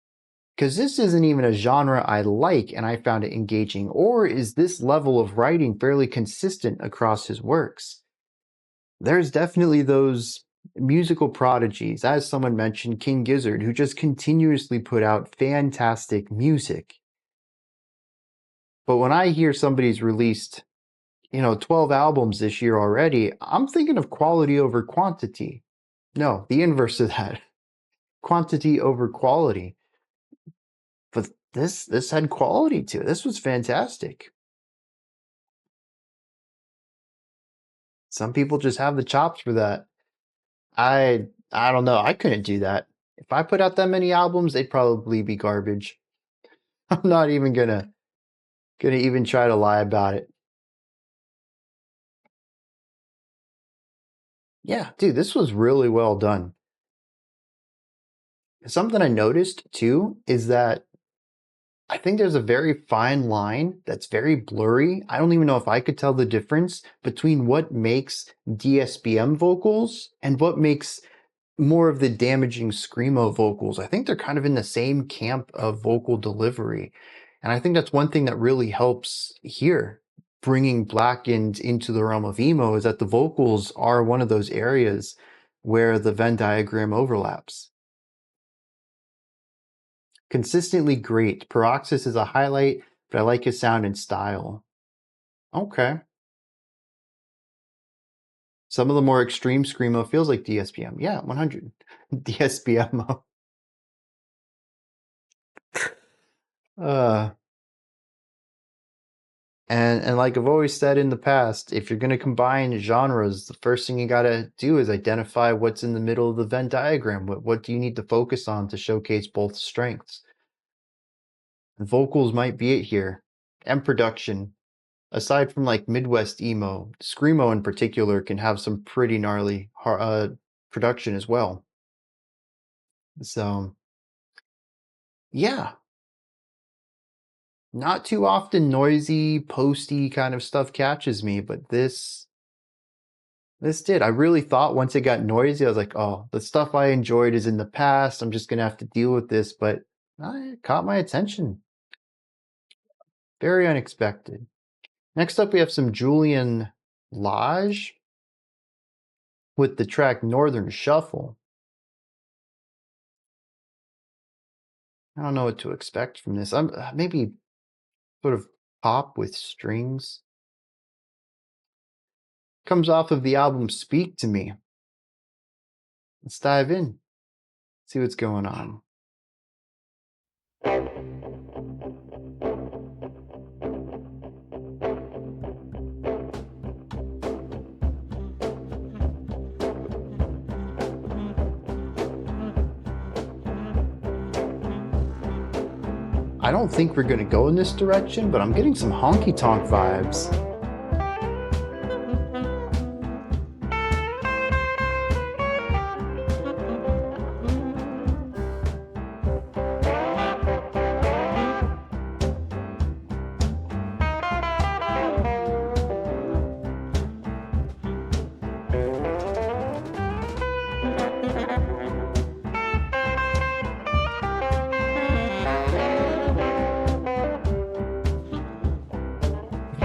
Because this isn't even a genre I like and I found it engaging. Or is this level of writing fairly consistent across his works? There's definitely those musical prodigies, as someone mentioned, King Gizzard, who just continuously put out fantastic music. But when I hear somebody's released, 12 albums this year already, I'm thinking of quality over quantity. No, the inverse of that. Quantity over quality. But this had quality to it. This was fantastic. Some people just have the chops for that. I don't know. I couldn't do that. If I put out that many albums, they'd probably be garbage. I'm not even gonna even try to lie about it. Yeah, dude, this was really well done. Something I noticed too is that I think there's a very fine line that's very blurry. I don't even know if I could tell the difference between what makes DSBM vocals and what makes more of the damaging screamo vocals. I think they're kind of in the same camp of vocal delivery. And I think that's one thing that really helps here, bringing Blackened into the realm of emo, is that the vocals are one of those areas where the Venn diagram overlaps. Consistently great. Paroxis is a highlight, but I like his sound and style. Okay. Some of the more extreme screamo feels like DSPM. Yeah, 100. DSPM. And like I've always said in the past, if you're going to combine genres, the first thing you got to do is identify what's in the middle of the Venn diagram. What do you need to focus on to showcase both strengths? The vocals might be it here, and production. Aside from like Midwest emo, screamo in particular can have some pretty gnarly production as well. So, yeah. Not too often noisy, posty kind of stuff catches me, but this did. I really thought once it got noisy, I was like, oh, the stuff I enjoyed is in the past. I'm just going to have to deal with this, but it caught my attention. Very unexpected. Next up, we have some Julian Lage with the track Northern Shuffle. I don't know what to expect from this. I'm maybe sort of pop with strings. Comes off of the album Speak to Me. Let's dive in. See what's going on. I don't think we're going to go in this direction, but I'm getting some honky tonk vibes.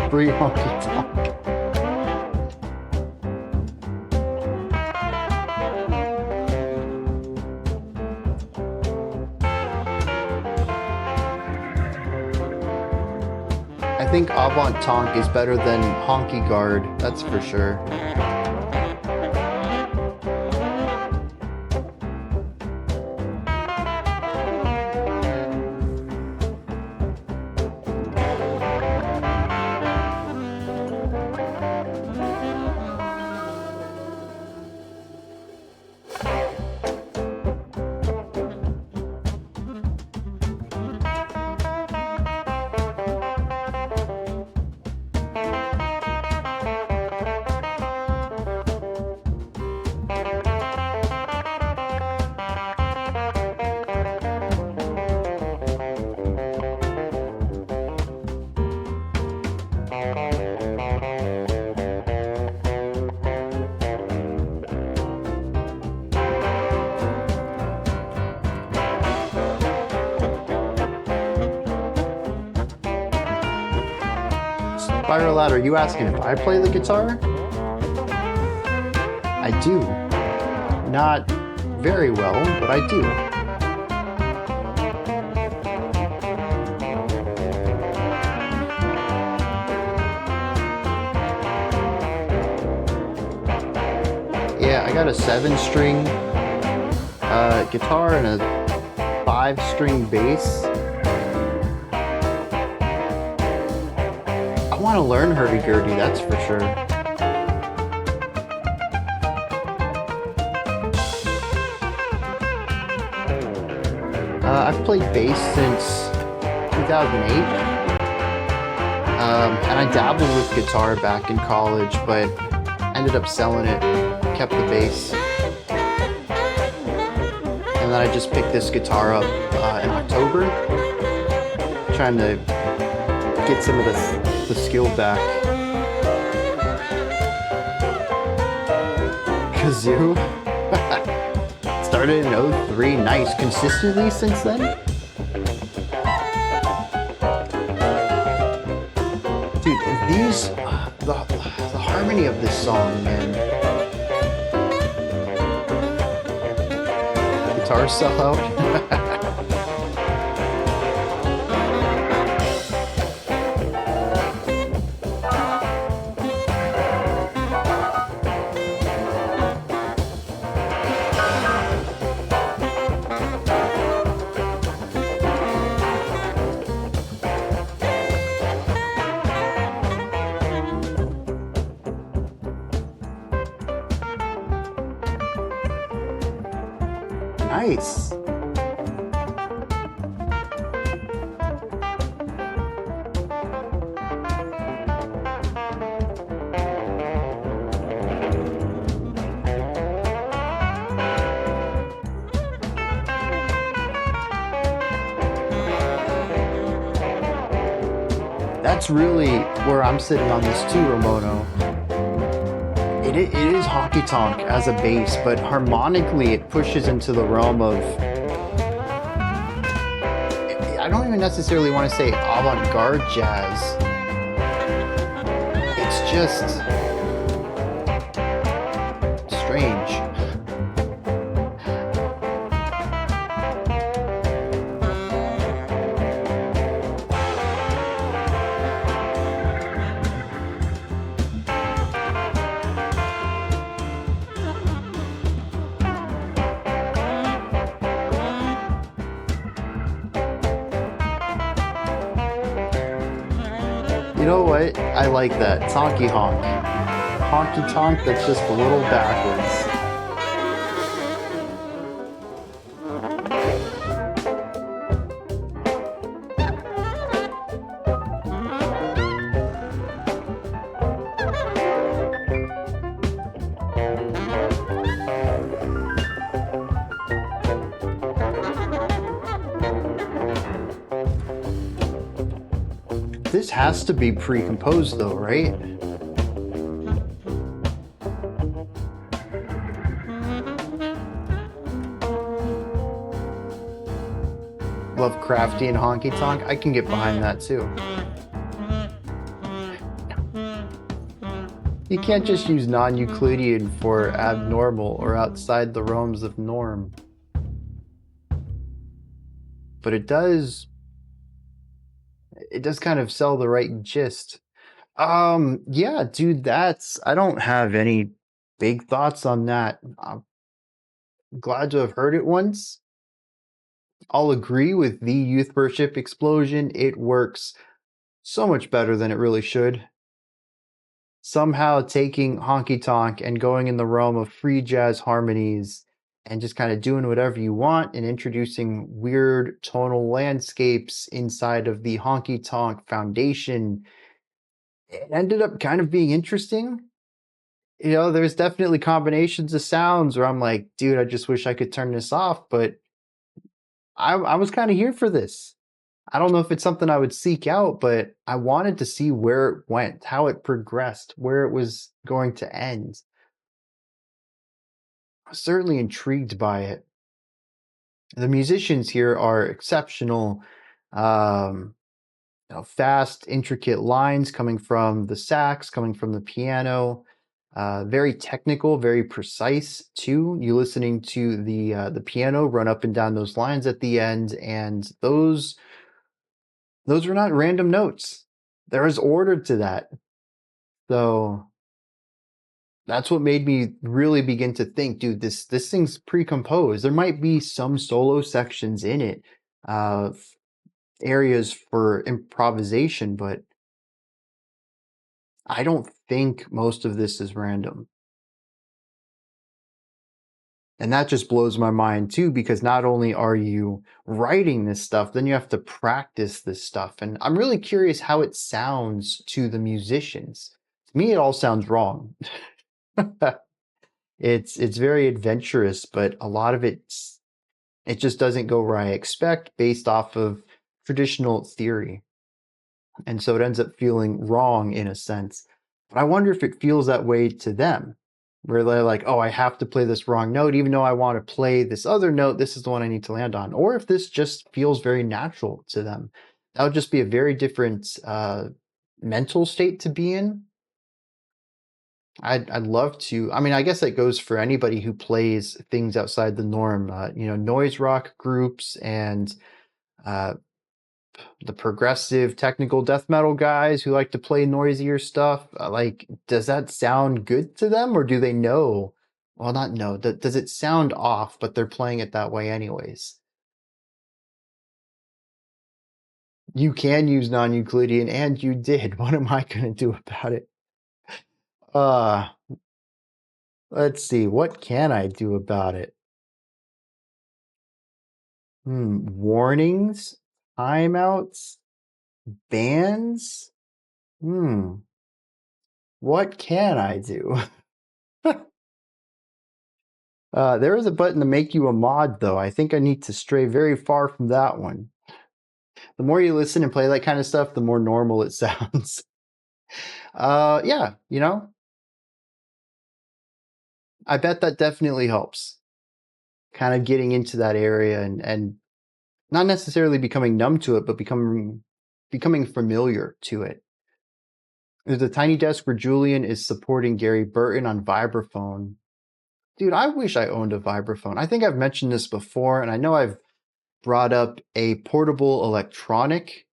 Free honky tonk. I think Avant Tonk is better than Honky Guard, that's for sure. Spiral Ladder, are you asking if I play the guitar? I do. Not very well, but I do. Yeah, I got a 7-string guitar and a 5-string bass. I want to learn hurdy-gurdy, that's for sure. I've played bass since 2008, and I dabbled with guitar back in college, but ended up selling it, kept the bass, and then I just picked this guitar up in October, trying to get some of the skill back. Kazoo. Started in 03, nice. Consistently since then? Dude, these, the harmony of this song, man. Guitar sell out. Nice. That's really where I'm sitting on this too, Ramono. It is honky tonk as a bass, but harmonically it pushes into the realm of, I don't even necessarily want to say avant-garde jazz. It's just strange. You know what? I like that. Tonky honk. Honky tonk that's just a little backwards. This has to be pre-composed though, right? Lovecraftian honky tonk. I can get behind that too. You can't just use non-Euclidean for abnormal or outside the realms of norm. But it does kind of sell the right gist. Yeah, dude, I don't have any big thoughts on that. I'm glad to have heard it once. I'll agree with the youth worship explosion. It works so much better than it really should. Somehow taking honky tonk and going in the realm of free jazz harmonies and just kind of doing whatever you want and introducing weird tonal landscapes inside of the honky tonk foundation. It ended up kind of being interesting. You know, there's definitely combinations of sounds where I'm like, dude, I just wish I could turn this off, but I was kind of here for this. I don't know if it's something I would seek out, but I wanted to see where it went, how it progressed, where it was going to end. I was certainly intrigued by it. The musicians here are exceptional. Fast, intricate lines coming from the sax, coming from the piano. Very technical, very precise too. You listening to the piano run up and down those lines at the end, and those were not random notes. There is order to that. So that's what made me really begin to think, dude, this thing's pre-composed. There might be some solo sections in it, areas for improvisation, but I don't think most of this is random. And that just blows my mind too, because not only are you writing this stuff, then you have to practice this stuff. And I'm really curious how it sounds to the musicians. To me, it all sounds wrong. It's very adventurous, but a lot of it just doesn't go where I expect based off of traditional theory. And so it ends up feeling wrong in a sense. But I wonder if it feels that way to them, where they're like, oh, I have to play this wrong note, even though I want to play this other note, this is the one I need to land on. Or if this just feels very natural to them. That would just be a very different mental state to be in. I'd love to. I mean, I guess that goes for anybody who plays things outside the norm. Noise rock groups and the progressive technical death metal guys who like to play noisier stuff. Does that sound good to them, or do they know? Well, not know. Does it sound off, but they're playing it that way anyways? You can use non-Euclidean, and you did. What am I going to do about it? Let's see. What can I do about it? Warnings, timeouts, bans. What can I do? There is a button to make you a mod, though. I think I need to stray very far from that one. The more you listen and play that kind of stuff, the more normal it sounds. Yeah, you know, I bet that definitely helps. Kind of getting into that area and not necessarily becoming numb to it, but becoming familiar to it. There's a tiny desk where Julian is supporting Gary Burton on vibraphone. Dude, I wish I owned a vibraphone. I think I've mentioned this before, and I know I've brought up a portable electronic.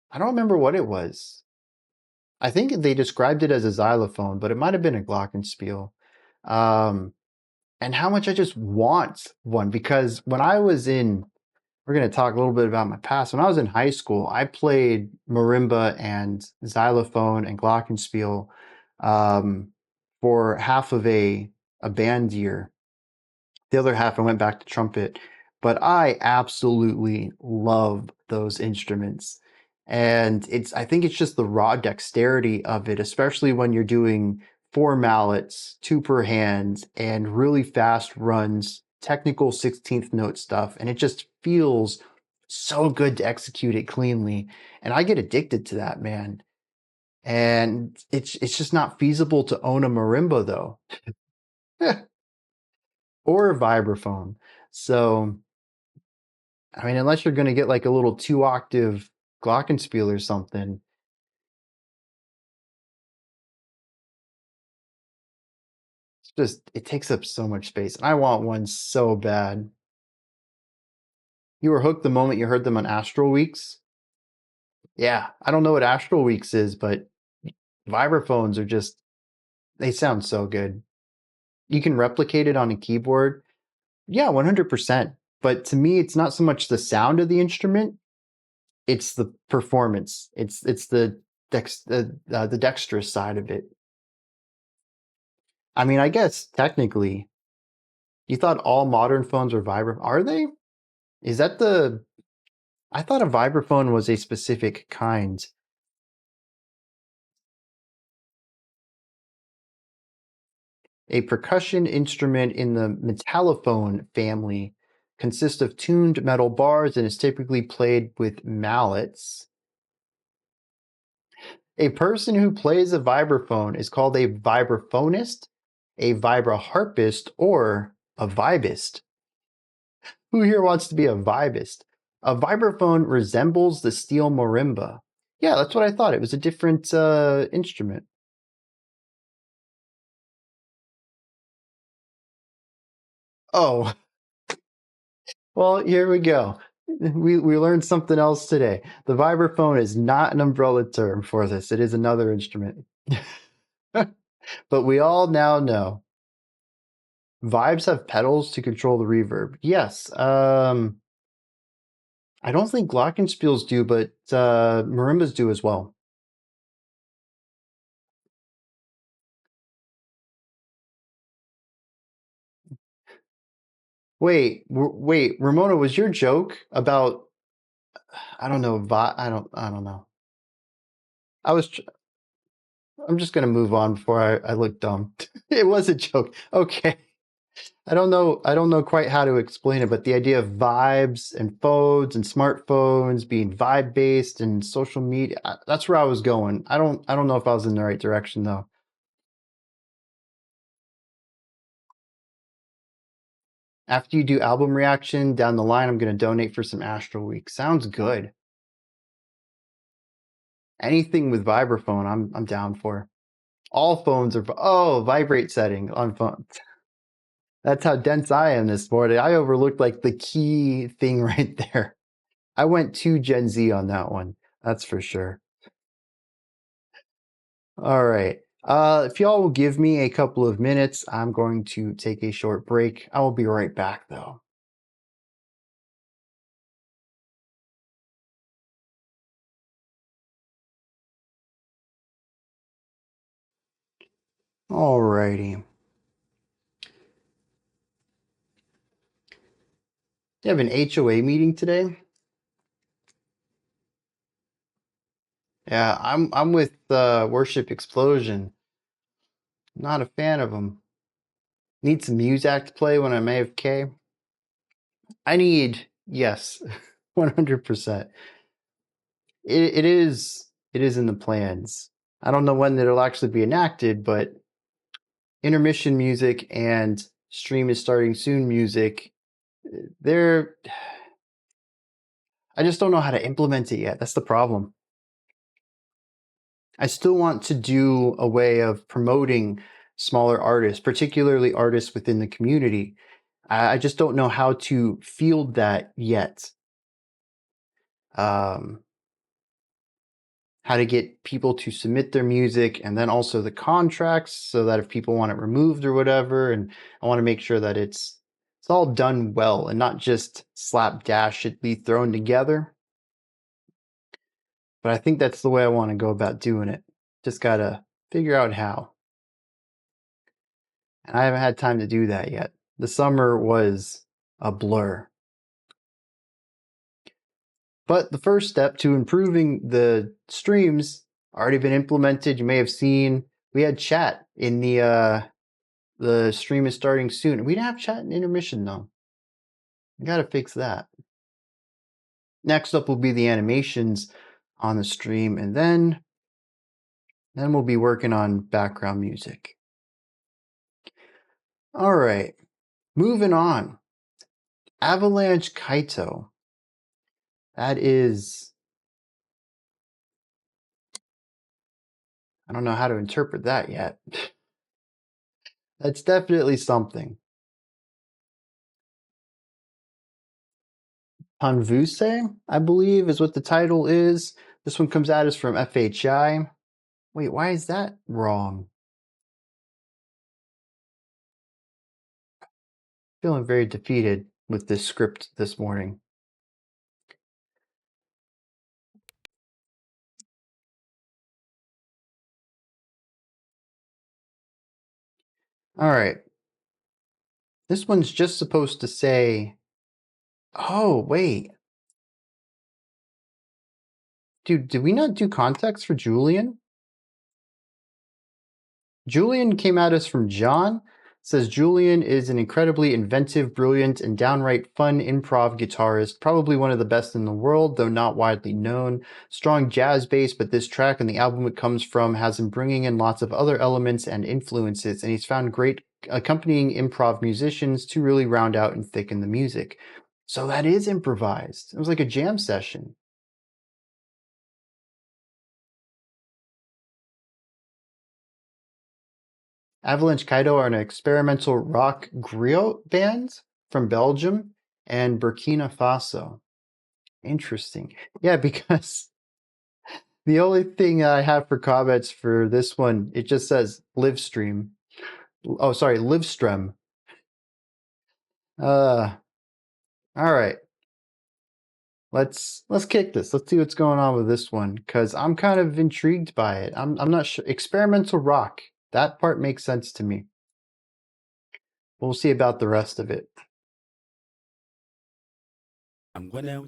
I don't remember what it was. I think they described it as a xylophone, but it might have been a glockenspiel. And how much I just want one, because when I was in, we're going to talk a little bit about my past. When I was in high school, I played marimba and xylophone and glockenspiel for half of a band year. The other half I went back to trumpet, but I absolutely love those instruments. And I think it's just the raw dexterity of it, especially when you're doing 4 mallets, 2 per hand, and really fast runs, technical 16th note stuff. And it just feels so good to execute it cleanly. And I get addicted to that, man. And it's just not feasible to own a marimba, though. Or a vibraphone. So, I mean, unless you're going to get like a little 2-octave glockenspiel or something, it takes up so much space. And I want one so bad. You were hooked the moment you heard them on Astral Weeks? Yeah, I don't know what Astral Weeks is, but vibraphones are just, they sound so good. You can replicate it on a keyboard. Yeah, 100%. But to me, it's not so much the sound of the instrument, it's the performance. It's the dexterous side of it. I mean, I guess technically, you thought all modern phones were vibraphone. Are they? Is that the? I thought a vibraphone was a specific kind. A percussion instrument in the metallophone family consists of tuned metal bars and is typically played with mallets. A person who plays a vibraphone is called a vibraphonist, a vibraharpist, or a vibist. Who here wants to be a vibist? A vibraphone resembles the steel marimba. Yeah, that's what I thought. It was a different instrument. Oh, well, here we go. We learned something else today. The vibraphone is not an umbrella term for this. It is another instrument. But we all now know. Vibes have pedals to control the reverb. Yes. I don't think glockenspiels do, but marimbas do as well. Wait, Ramona, was your joke about I don't know, I don't know. I'm just gonna move on before I look dumb. It was a joke. Okay. I don't know quite how to explain it, but the idea of vibes and phones and smartphones being vibe based and social media, that's where I was going. I don't know if I was in the right direction though. After you do album reaction down the line, I'm gonna donate for some Astral Week. Sounds good. Anything with vibraphone, I'm down for. All phones are vibrate setting on phones. That's how dense I am this morning. I overlooked like the key thing right there. I went too Gen Z on that one. That's for sure. All right. If y'all will give me a couple of minutes, I'm going to take a short break. I will be right back though. Alrighty. You have an HOA meeting today? Yeah, I'm with Worship Explosion. Not a fan of them. Need some music to play when I'm AFK. I need, yes, 100%. It is in the plans. I don't know when it'll actually be enacted, but intermission music and stream is starting soon music, I just don't know how to implement it yet. That's the problem. I still want to do a way of promoting smaller artists, particularly artists within the community. I just don't know how to field that yet. How to get people to submit their music, and then also the contracts, so that if people want it removed or whatever, and I want to make sure that it's all done well and not just slapdashedly thrown together. But I think that's the way I want to go about doing it. Just gotta figure out how. And I haven't had time to do that yet. The summer was a blur. But the first step to improving the streams already been implemented. You may have seen we had chat in the stream is starting soon. We didn't have chat in intermission though. We gotta fix that. Next up will be the animations on the stream, and then we'll be working on background music. All right, moving on. Avalanche Kaito. That is, I don't know how to interpret that yet. That's definitely something. Tanvusse, I believe, is what the title is. This one comes at us from FHI. Wait, why is that wrong? Feeling very defeated with this script this morning. All right. This one's just supposed to say, oh, wait. Dude, did we not do context for Julian? Julian came at us from John. Says Julian is an incredibly inventive, brilliant, and downright fun improv guitarist, probably one of the best in the world, though not widely known. Strong jazz bass, but this track and the album it comes from has him bringing in lots of other elements and influences, and he's found great accompanying improv musicians to really round out and thicken the music. So that is improvised. It was like a jam session. Avalanche Kaito are an experimental rock griot band from Belgium and Burkina Faso. Interesting. Yeah, because the only thing I have for comments for this one, it just says Livestream. Oh, sorry, Livestream. All right. Let's kick this. Let's see what's going on with this one, because I'm kind of intrigued by it. I'm not sure. Experimental rock. That part makes sense to me. We'll see about the rest of it. Tamborero,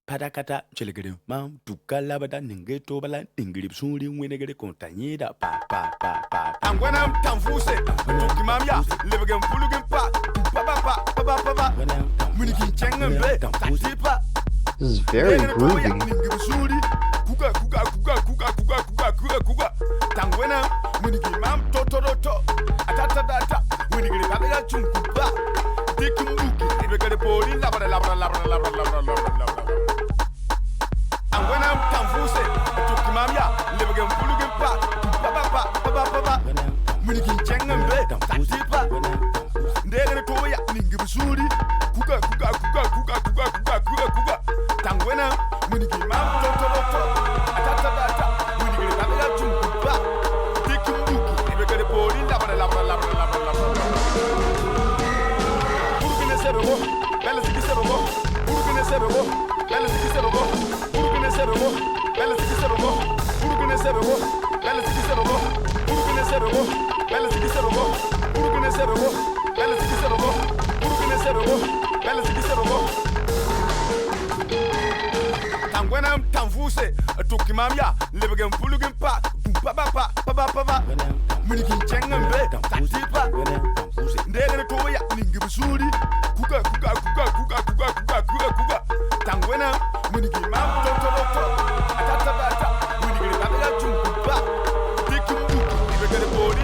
Padakata, Chelegade, Mam, to Calabada, Ningeto, Bala, Ingrid, Suli, Winegade, Containida, and when I'm Tamvusse, Kimamia, Livigan, Pulugan, Papa, Minikin Chang and Bay, Tipa. This is very groovy. Tangwena, Minikin Mam, Totoroto, Atata, Winigate, Babila, Chumpa, Dikumbuki, Livigate, Poli, Labra. And when I'm Tamvusse, Tukimamia, Livigan, Pulugan, Papa, Minikin Chang and Bay, Tipa. They're going to go ya, Ningibusuri, Kuga. Tangwena, Minikin Mam, Totoroto, Atata, Winigate, Babila, Chumpa, Dikumbuki, Livigate, Poli, Labra. Burkina Sebo, Belasiki Sebo, Burkina Sebo, Belasiki Sebo. Tangwenam Tanvusse, Tukimamia, Living Pulugan Pa, Papa, Munikin Changam Bed, Tantipa, Nere Koya, Ningibusuri, Kuka, Tangwena, Munikin Mam, Atatabata, Munikin Babila Chumpa, Diku, you get a body,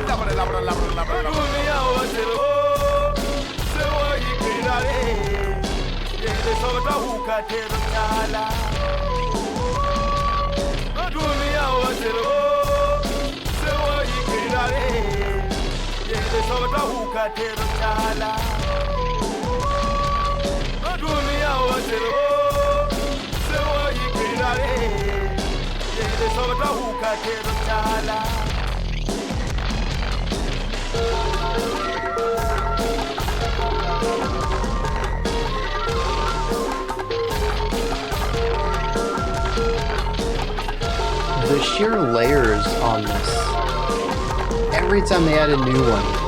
The sheer layers on this. Every time they add a new one.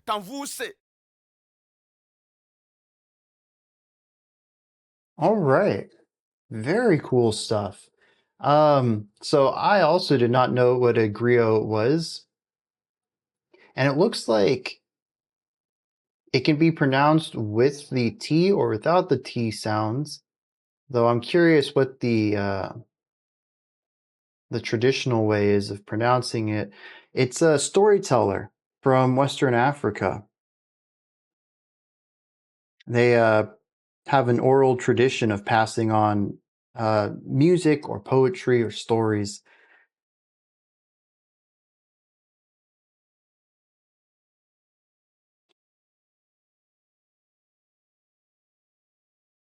Tanvusse. All right. Very cool stuff. So I also did not know what a griot was. And it looks like it can be pronounced with the T or without the T sounds. Though I'm curious what the traditional way is of pronouncing it. It's a storyteller from Western Africa. They have an oral tradition of passing on music or poetry or stories.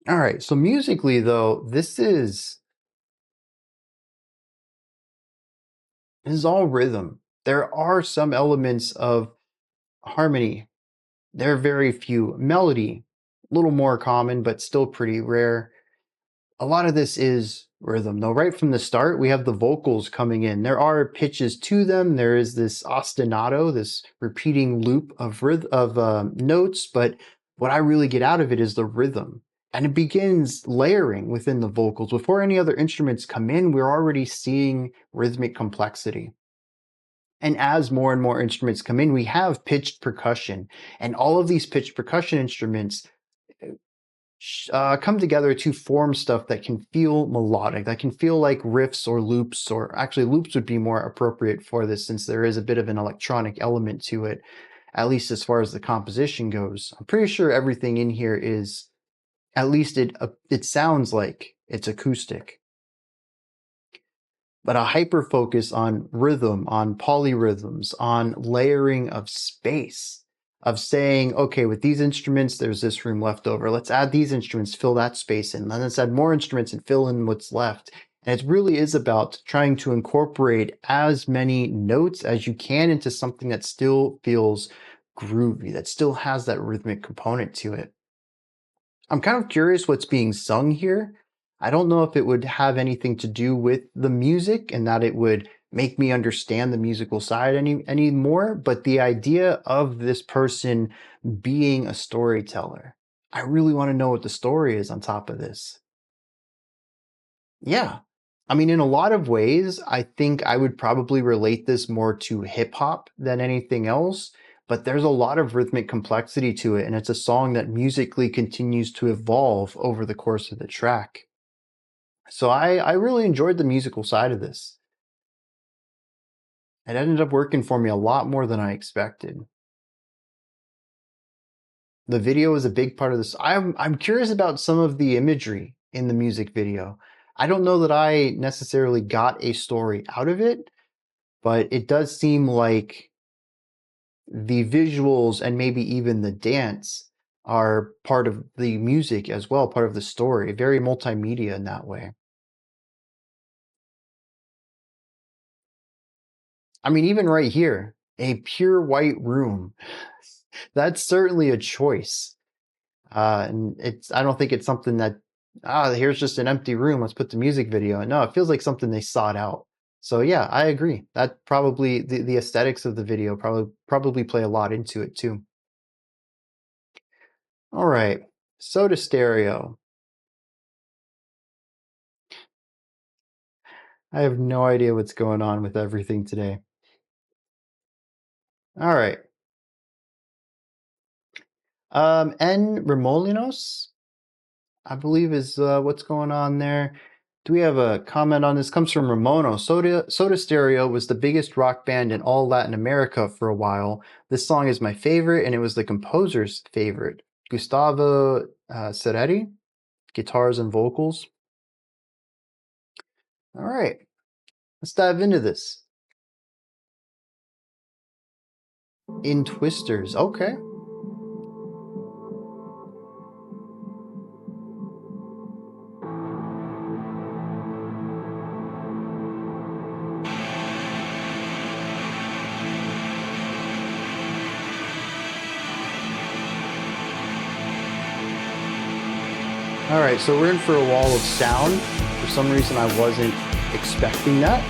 All right, so musically though, this is all rhythm. There are some elements of harmony. There are very few. Melody, a little more common, but still pretty rare. A lot of this is rhythm, though. Right from the start, we have the vocals coming in. There are pitches to them. There is this ostinato, this repeating loop of notes, but what I really get out of it is the rhythm. And it begins layering within the vocals. Before any other instruments come in, we're already seeing rhythmic complexity. And as more and more instruments come in, we have pitched percussion. And all of these pitched percussion instruments come together to form stuff that can feel melodic, that can feel like riffs or loops, or actually loops would be more appropriate for this since there is a bit of an electronic element to it, at least as far as the composition goes. I'm pretty sure everything in here is, at least it sounds like it's acoustic. But a hyper focus on rhythm, on polyrhythms, on layering of space, of saying, okay, with these instruments, there's this room left over. Let's add these instruments, fill that space in. Then let's add more instruments and fill in what's left. And it really is about trying to incorporate as many notes as you can into something that still feels groovy, that still has that rhythmic component to it. I'm kind of curious what's being sung here. I don't know if it would have anything to do with the music and that it would make me understand the musical side anymore, but the idea of this person being a storyteller. I really want to know what the story is on top of this. Yeah. I mean, in a lot of ways, I think I would probably relate this more to hip hop than anything else, but there's a lot of rhythmic complexity to it, and it's a song that musically continues to evolve over the course of the track. So I really enjoyed the musical side of this. It ended up working for me a lot more than I expected. The video is a big part of this. I'm curious about some of the imagery in the music video. I don't know that I necessarily got a story out of it, but it does seem like the visuals and maybe even the dance are part of the music as well, part of the story. Very multimedia in that way. I mean, even right here, a pure white room. That's certainly a choice. And I don't think it's something that, here's just an empty room, let's put the music video in. No, it feels like something they sought out. So yeah, I agree. That probably, the aesthetics of the video probably play a lot into it too. All right, Soda Stereo. I have no idea what's going on with everything today. All right. And Remolinos, I believe, is what's going on there. Do we have a comment on this? Comes from Ramono. Soda Stereo was the biggest rock band in all Latin America for a while. This song is my favorite, and it was the composer's favorite. Gustavo Cerretti, guitars and vocals. All right, let's dive into this. In Twisters, okay. All right, so we're in for a wall of sound. For some reason, I wasn't expecting that.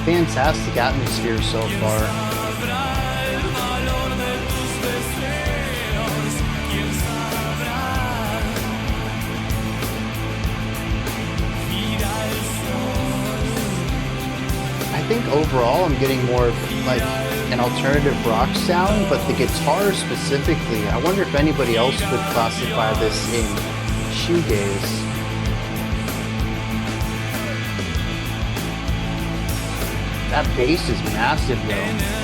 Fantastic atmosphere so far. I think overall I'm getting more of like an alternative rock sound, but the guitar specifically, I wonder if anybody else would classify this in shoegaze. That bass is massive though.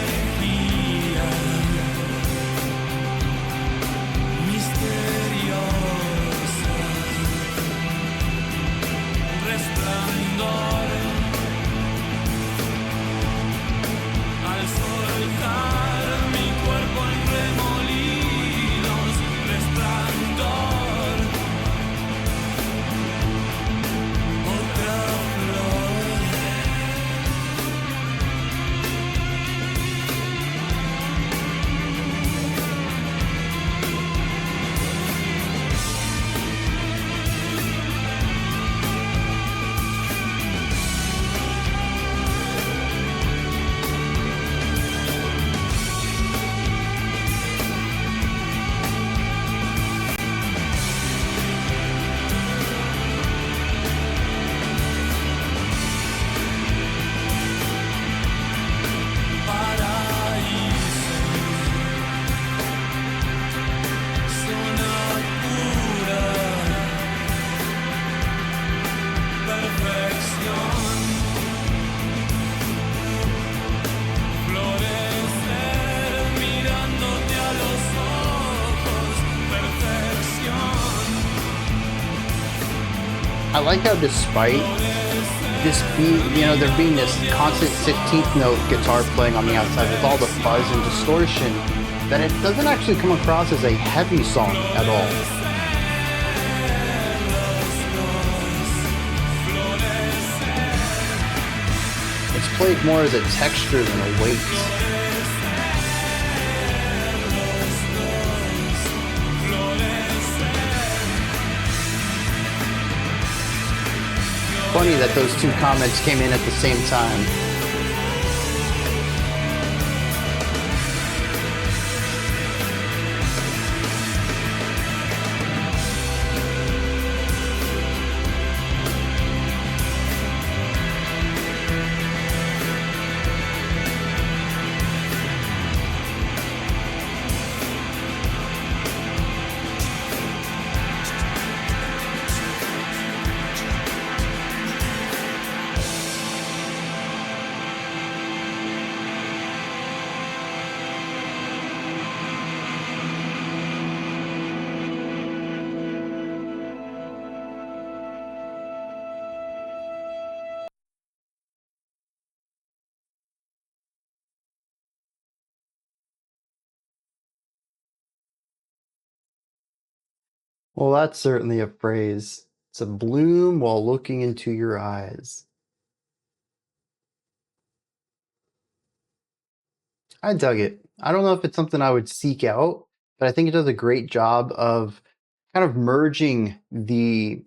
I like how despite this beat, you know, there being this constant 16th note guitar playing on the outside with all the fuzz and distortion, that it doesn't actually come across as a heavy song at all. It's played more as a texture than a weight. Funny that those two comments came in at the same time. Well, that's certainly a phrase. It's a bloom while looking into your eyes. I dug it. I don't know if it's something I would seek out, but I think it does a great job of kind of merging the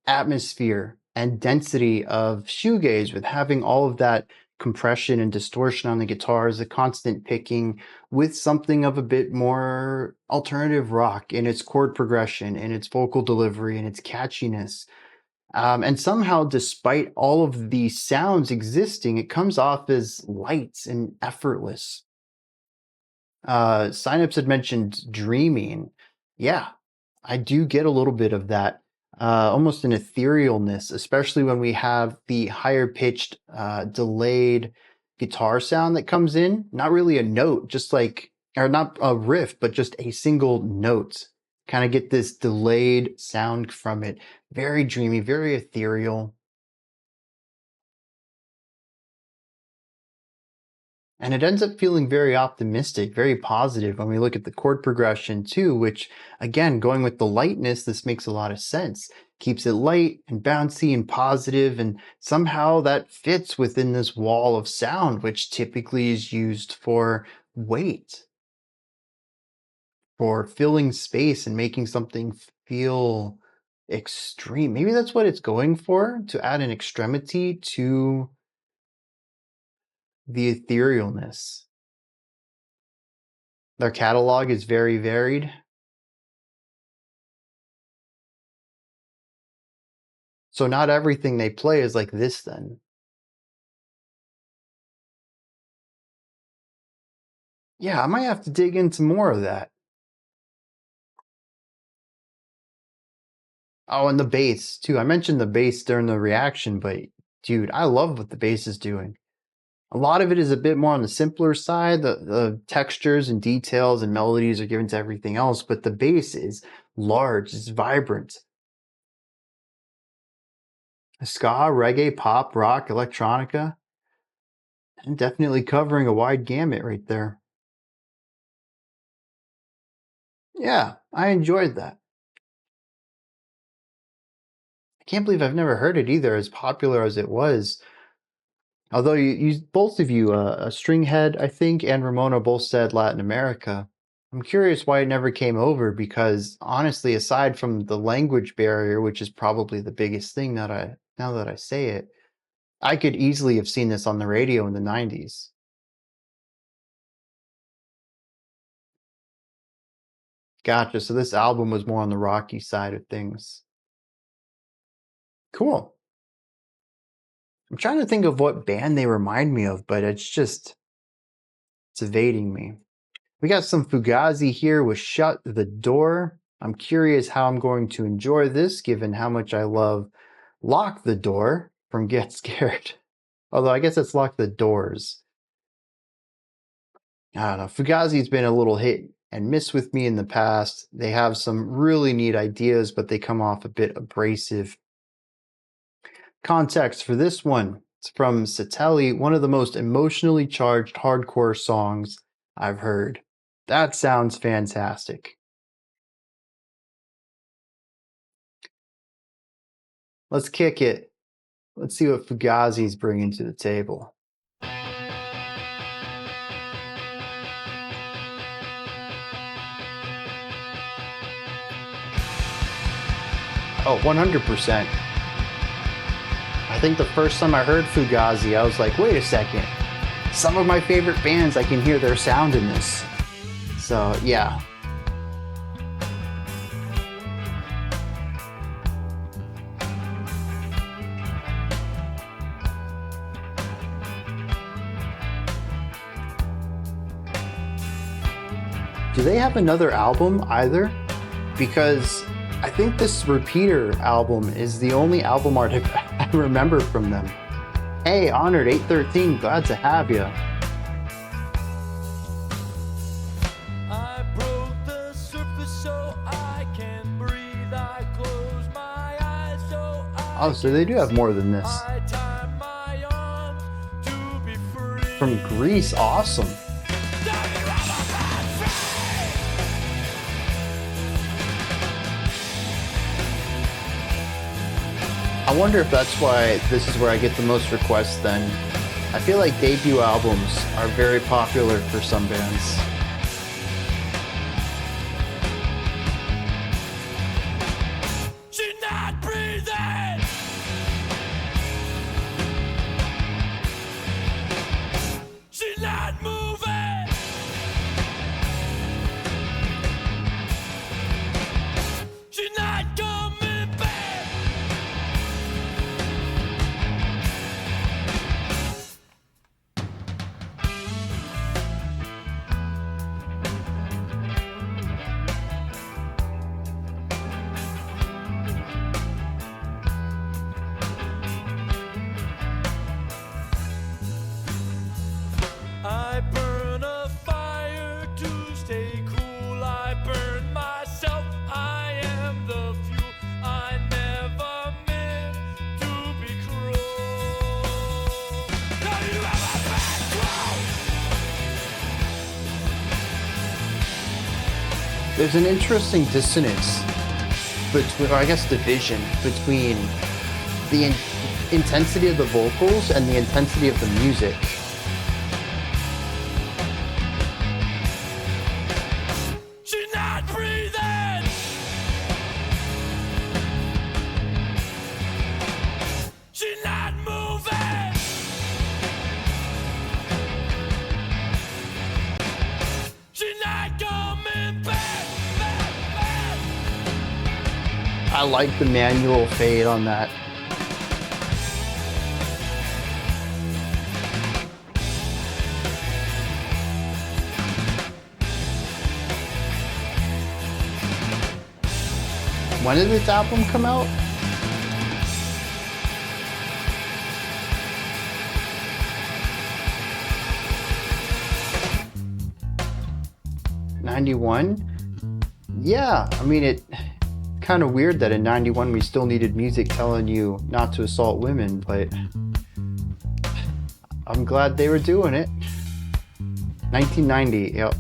atmosphere and density of shoegaze with having all of that compression and distortion on the guitars, the constant picking, with something of a bit more alternative rock in its chord progression, in its vocal delivery, and its catchiness. And somehow, despite all of the sounds existing, it comes off as light and effortless. Synapse had mentioned dreaming. Yeah, I do get a little bit of that, almost an etherealness, especially when we have the higher pitched, delayed guitar sound that comes in. Not really a note, just like, or not a riff, but just a single note. Kind of get this delayed sound from it. Very dreamy, very ethereal. And it ends up feeling very optimistic, very positive when we look at the chord progression too, which again, going with the lightness, this makes a lot of sense. Keeps it light and bouncy and positive, and somehow that fits within this wall of sound, which typically is used for weight, for filling space and making something feel extreme. Maybe that's what it's going for, to add an extremity to the etherealness. Their catalog is very varied. So not everything they play is like this then. Yeah, I might have to dig into more of that. Oh, and the bass too. I mentioned the bass during the reaction, but dude, I love what the bass is doing. A lot of it is a bit more on the simpler side. The textures and details and melodies are given to everything else, but the bass is large, it's vibrant. Ska, reggae, pop, rock, electronica, and definitely covering a wide gamut right there. Yeah, I enjoyed that. I can't believe I've never heard it either, as popular as it was. Although you both of you, Stringhead, I think, and Ramona both said Latin America. I'm curious why it never came over, because honestly, aside from the language barrier, which is probably the biggest thing now that I say it, I could easily have seen this on the radio in the 90s. Gotcha. So this album was more on the rocky side of things. Cool. I'm trying to think of what band they remind me of, but it's evading me. We got some Fugazi here with Shut the Door. I'm curious how I'm going to enjoy this, given how much I love Lock the Door from Get Scared. Although I guess it's Lock the Doors. I don't know. Fugazi's been a little hit and miss with me in the past. They have some really neat ideas, but they come off a bit abrasive. Context for this one. It's from Satelli, one of the most emotionally charged hardcore songs I've heard. That sounds fantastic. Let's kick it. Let's see what Fugazi's bringing to the table. Oh, 100%. I think the first time I heard Fugazi, I was like, wait a second. Some of my favorite bands, I can hear their sound in this. So, yeah. Do they have another album either? Because I think this Repeater album is the only album art I remember from them. Hey, Honored 813, glad to have you. I broke the surface so I can breathe. I close my eyes so Oh, so they do have more than this. I tie my arms to be free. From Greece, awesome. I wonder if that's why this is where I get the most requests then. I feel like debut albums are very popular for some bands. She's not breathing. She's not moving. She's not coming back. I burn a fire to stay cool. I burn myself. I am the fuel. I never meant to be cruel. Now you have a bad throw. There's an interesting dissonance between, or I guess division, between the intensity of the vocals and the intensity of the music. She's not breathing. She's not moving. She's not coming back. I like the manual fade on that. When did this album come out? '91? Yeah, I mean, it's kind of weird that in '91 we still needed music telling you not to assault women, but I'm glad they were doing it. 1990, yep.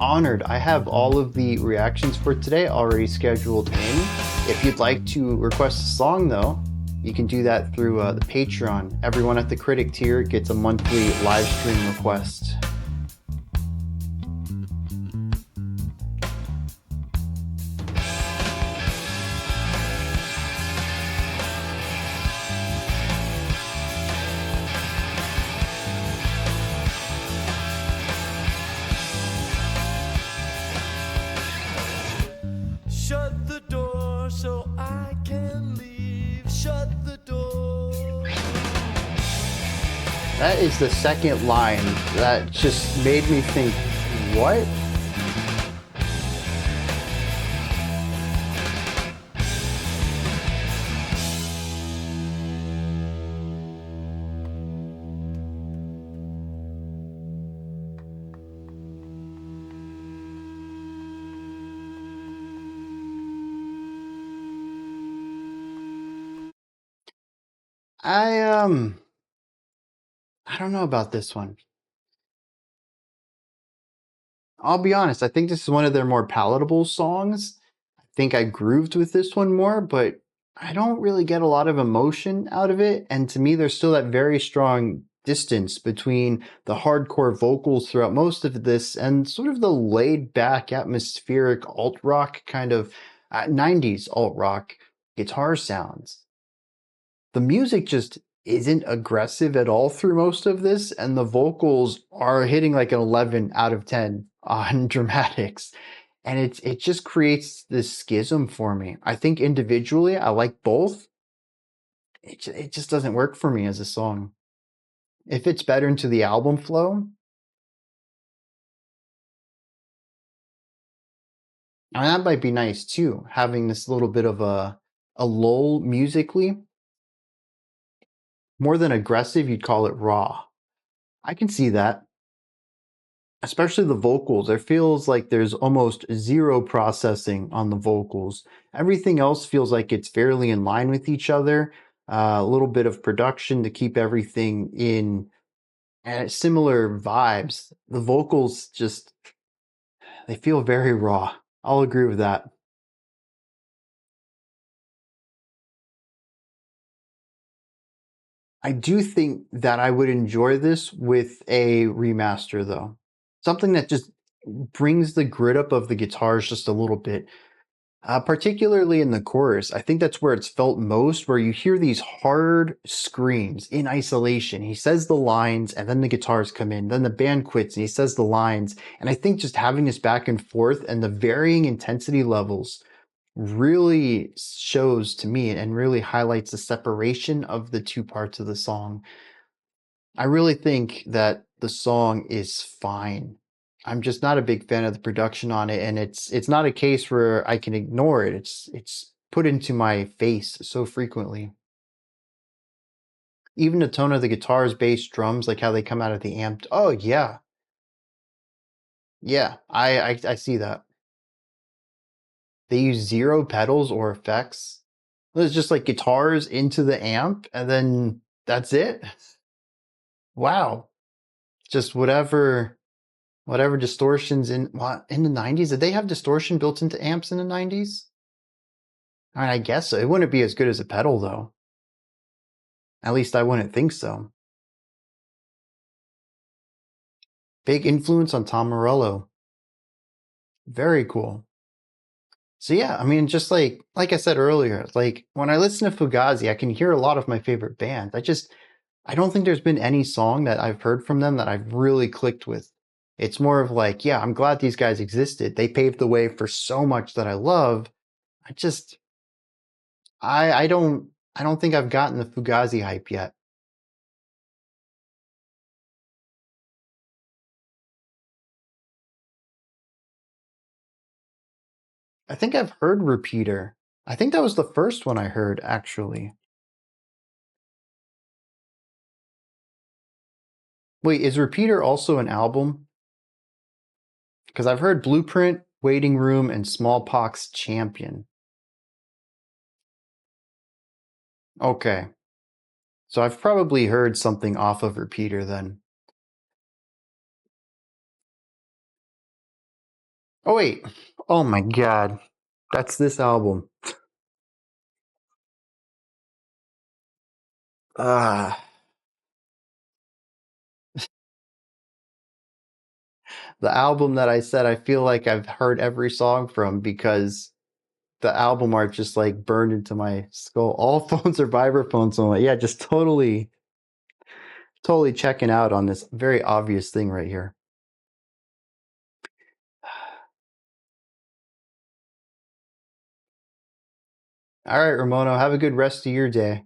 Honored, I have all of the reactions for today already scheduled in. If you'd like to request a song though, you can do that through the Patreon. Everyone at the critic tier gets a monthly live stream request. Shut the door so I can leave. Shut the door. That is the second line that just made me think, what? I don't know about this one. I'll be honest, I think this is one of their more palatable songs. I think I grooved with this one more, but I don't really get a lot of emotion out of it. And to me, there's still that very strong distance between the hardcore vocals throughout most of this and sort of the laid back atmospheric alt rock kind of 90s alt rock guitar sounds. The music just isn't aggressive at all through most of this, and the vocals are hitting like an 11 out of 10 on dramatics. And it just creates this schism for me. I think individually I like both. It just doesn't work for me as a song. It fits better into the album flow. And that might be nice too, having this little bit of a lull musically. More than aggressive, you'd call it raw. I can see that. Especially the vocals. It feels like there's almost zero processing on the vocals. Everything else feels like it's fairly in line with each other. A little bit of production to keep everything in similar vibes. The vocals just, they feel very raw. I'll agree with that. I do think that I would enjoy this with a remaster, though. Something that just brings the grit up of the guitars just a little bit. Particularly in the chorus. I think that's where it's felt most, where you hear these hard screams in isolation. He says the lines, and then the guitars come in. Then the band quits, and he says the lines. And I think just having this back and forth and the varying intensity levels really shows to me and really highlights the separation of the two parts of the song. I really think that the song is fine. I'm just not a big fan of the production on it, and it's not a case where I can ignore it. It's put into my face so frequently. Even the tone of the guitars, bass, drums, like how they come out of the amp. Oh yeah. Yeah, I see that. They use zero pedals or effects. It's just like guitars into the amp, and then that's it. Wow. Just whatever distortions in the 90s. Did they have distortion built into amps in the 90s? I mean, I guess so. It wouldn't be as good as a pedal, though. At least I wouldn't think so. Big influence on Tamborero. Very cool. So yeah, I mean, just like I said earlier, like when I listen to Fugazi, I can hear a lot of my favorite bands. I don't think there's been any song that I've heard from them that I've really clicked with. It's more of like, yeah, I'm glad these guys existed. They paved the way for so much that I love. I don't think I've gotten the Fugazi hype yet. I think I've heard Repeater. I think that was the first one I heard, actually. Wait, is Repeater also an album? Because I've heard Blueprint, Waiting Room, and Smallpox Champion. Okay. So I've probably heard something off of Repeater then. Oh wait. Oh my god. That's this album. Ah. The album that I said I feel like I've heard every song from because the album art just like burned into my skull. All phones are vibraphones. So yeah, just totally checking out on this very obvious thing right here. All right, Ramono, have a good rest of your day.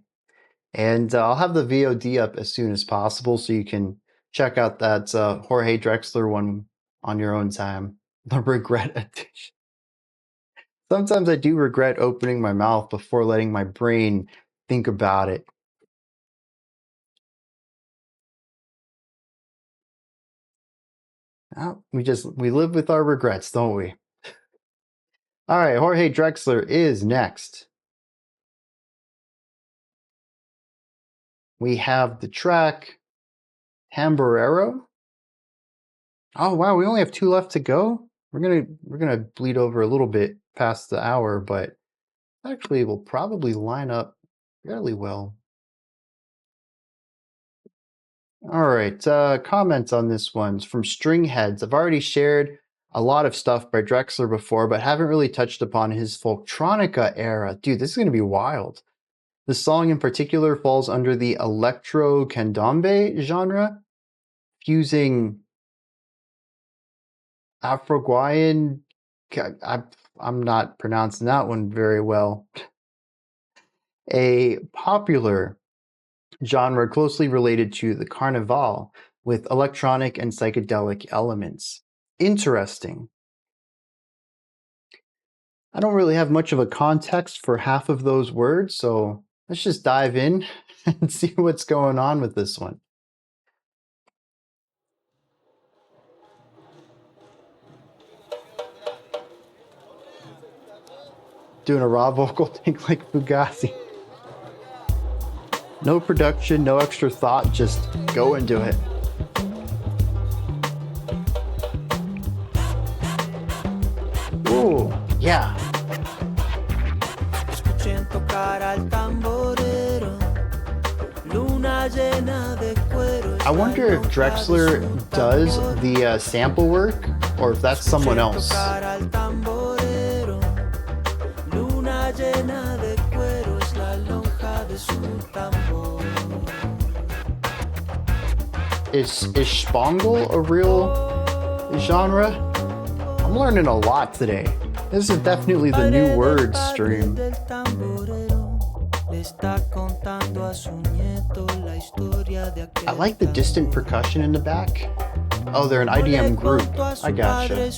And I'll have the VOD up as soon as possible so you can check out that Jorge Drexler one on your own time. The regret edition. Sometimes I do regret opening my mouth before letting my brain think about it. Well, we live with our regrets, don't we? All right, Jorge Drexler is next. We have the track Tamborero. Oh wow, we only have 2 left to go. We're gonna bleed over a little bit past the hour, but actually will probably line up fairly well. All right, comments on this one's from Stringheads. I've already shared a lot of stuff by Drexler before, but haven't really touched upon his Folktronica era. Dude, this is going to be wild. The song in particular falls under the electro candombe genre, fusing Afro-Guayan. I'm not pronouncing that one very well. A popular genre closely related to the carnival with electronic and psychedelic elements. Interesting. I don't really have much of a context for half of those words, so let's just dive in and see what's going on with this one. Doing a raw vocal thing like Fugazi. No production, no extra thought, just go and do it. Ooh, yeah. I wonder if Drexler does the sample work, or if that's someone else. Is Spangle a real genre? I'm learning a lot today. This is definitely the new words stream. I like the distant percussion in the back. Oh, they're an IDM group. I gotcha.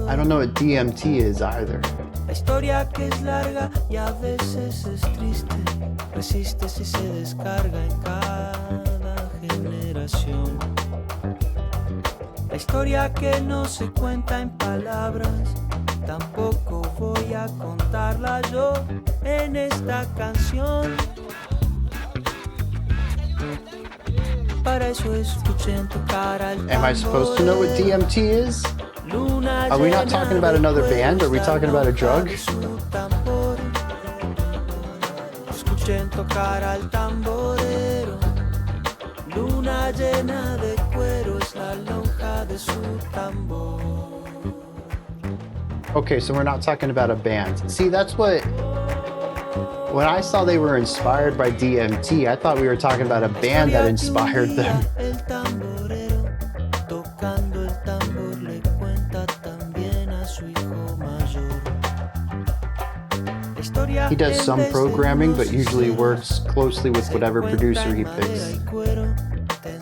I don't know what DMT is either. La historia que es larga y a veces es triste, resiste si se descarga en cada generación. La historia que no se cuenta en palabras, tampoco voy a contarla yo en esta canción. Para eso escuché en tu cara el tambor. Am I supposed to know what DMT is? Are we not talking about another band? Are we talking about a drug? Okay, so we're not talking about a band. See, that's what... When I saw they were inspired by DMT, I thought we were talking about a band that inspired them. He does some programming, but usually works closely with whatever producer he picks.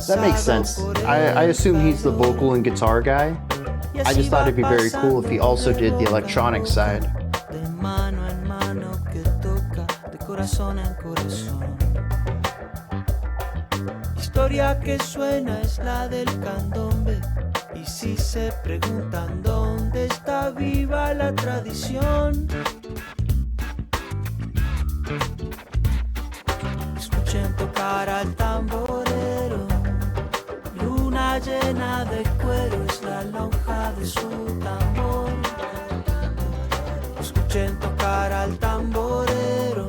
That makes sense. I assume he's the vocal and guitar guy. I just thought it'd be very cool if he also did the electronic side. Historia que suena es la del candombe. Y si se preguntan dónde está viva la tradición, escuchen tocar al tamborero. Luna llena de cuero es la lonja de su tambor. Escuchen tocar al tamborero.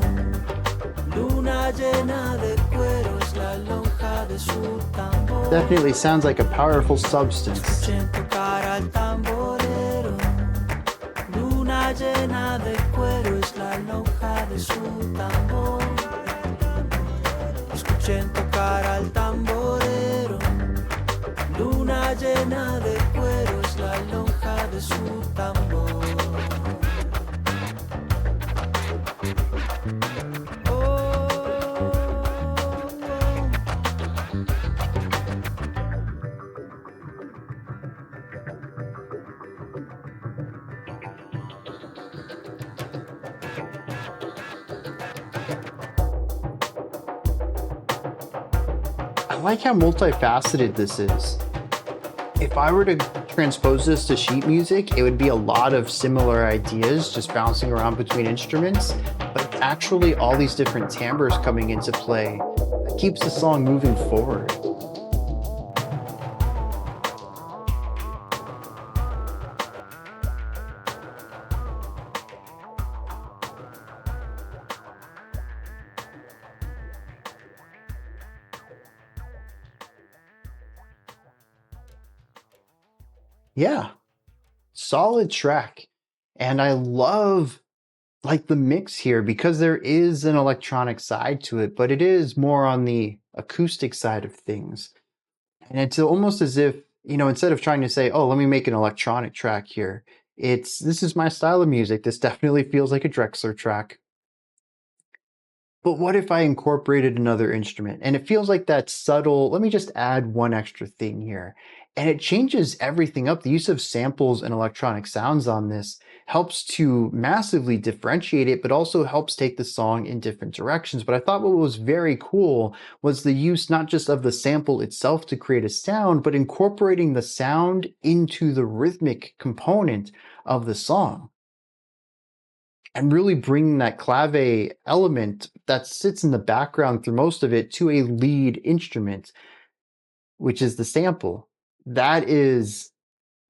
Luna llena de cuero es la lonja de su tambor. Definitely sounds like a powerful substance. Escuchen tocar al tamborero. Luna llena de cuero es la lonja de su tambor. Escuchen tocar al tamborero. Luna llena de cuero es la lonja de su tambor. I like how multifaceted this is. If I were to transpose this to sheet music, it would be a lot of similar ideas just bouncing around between instruments, but actually all these different timbres coming into play that keeps the song moving forward. Yeah, solid track. And I love like the mix here because there is an electronic side to it, but it is more on the acoustic side of things. And it's almost as if, instead of trying to say, oh, let me make an electronic track here, this is my style of music. This definitely feels like a Drexler track. But what if I incorporated another instrument? And it feels like that subtle, let me just add one extra thing here. And it changes everything up. The use of samples and electronic sounds on this helps to massively differentiate it, but also helps take the song in different directions. But I thought what was very cool was the use not just of the sample itself to create a sound, but incorporating the sound into the rhythmic component of the song. And really bringing that clave element that sits in the background through most of it to a lead instrument, which is the sample. That is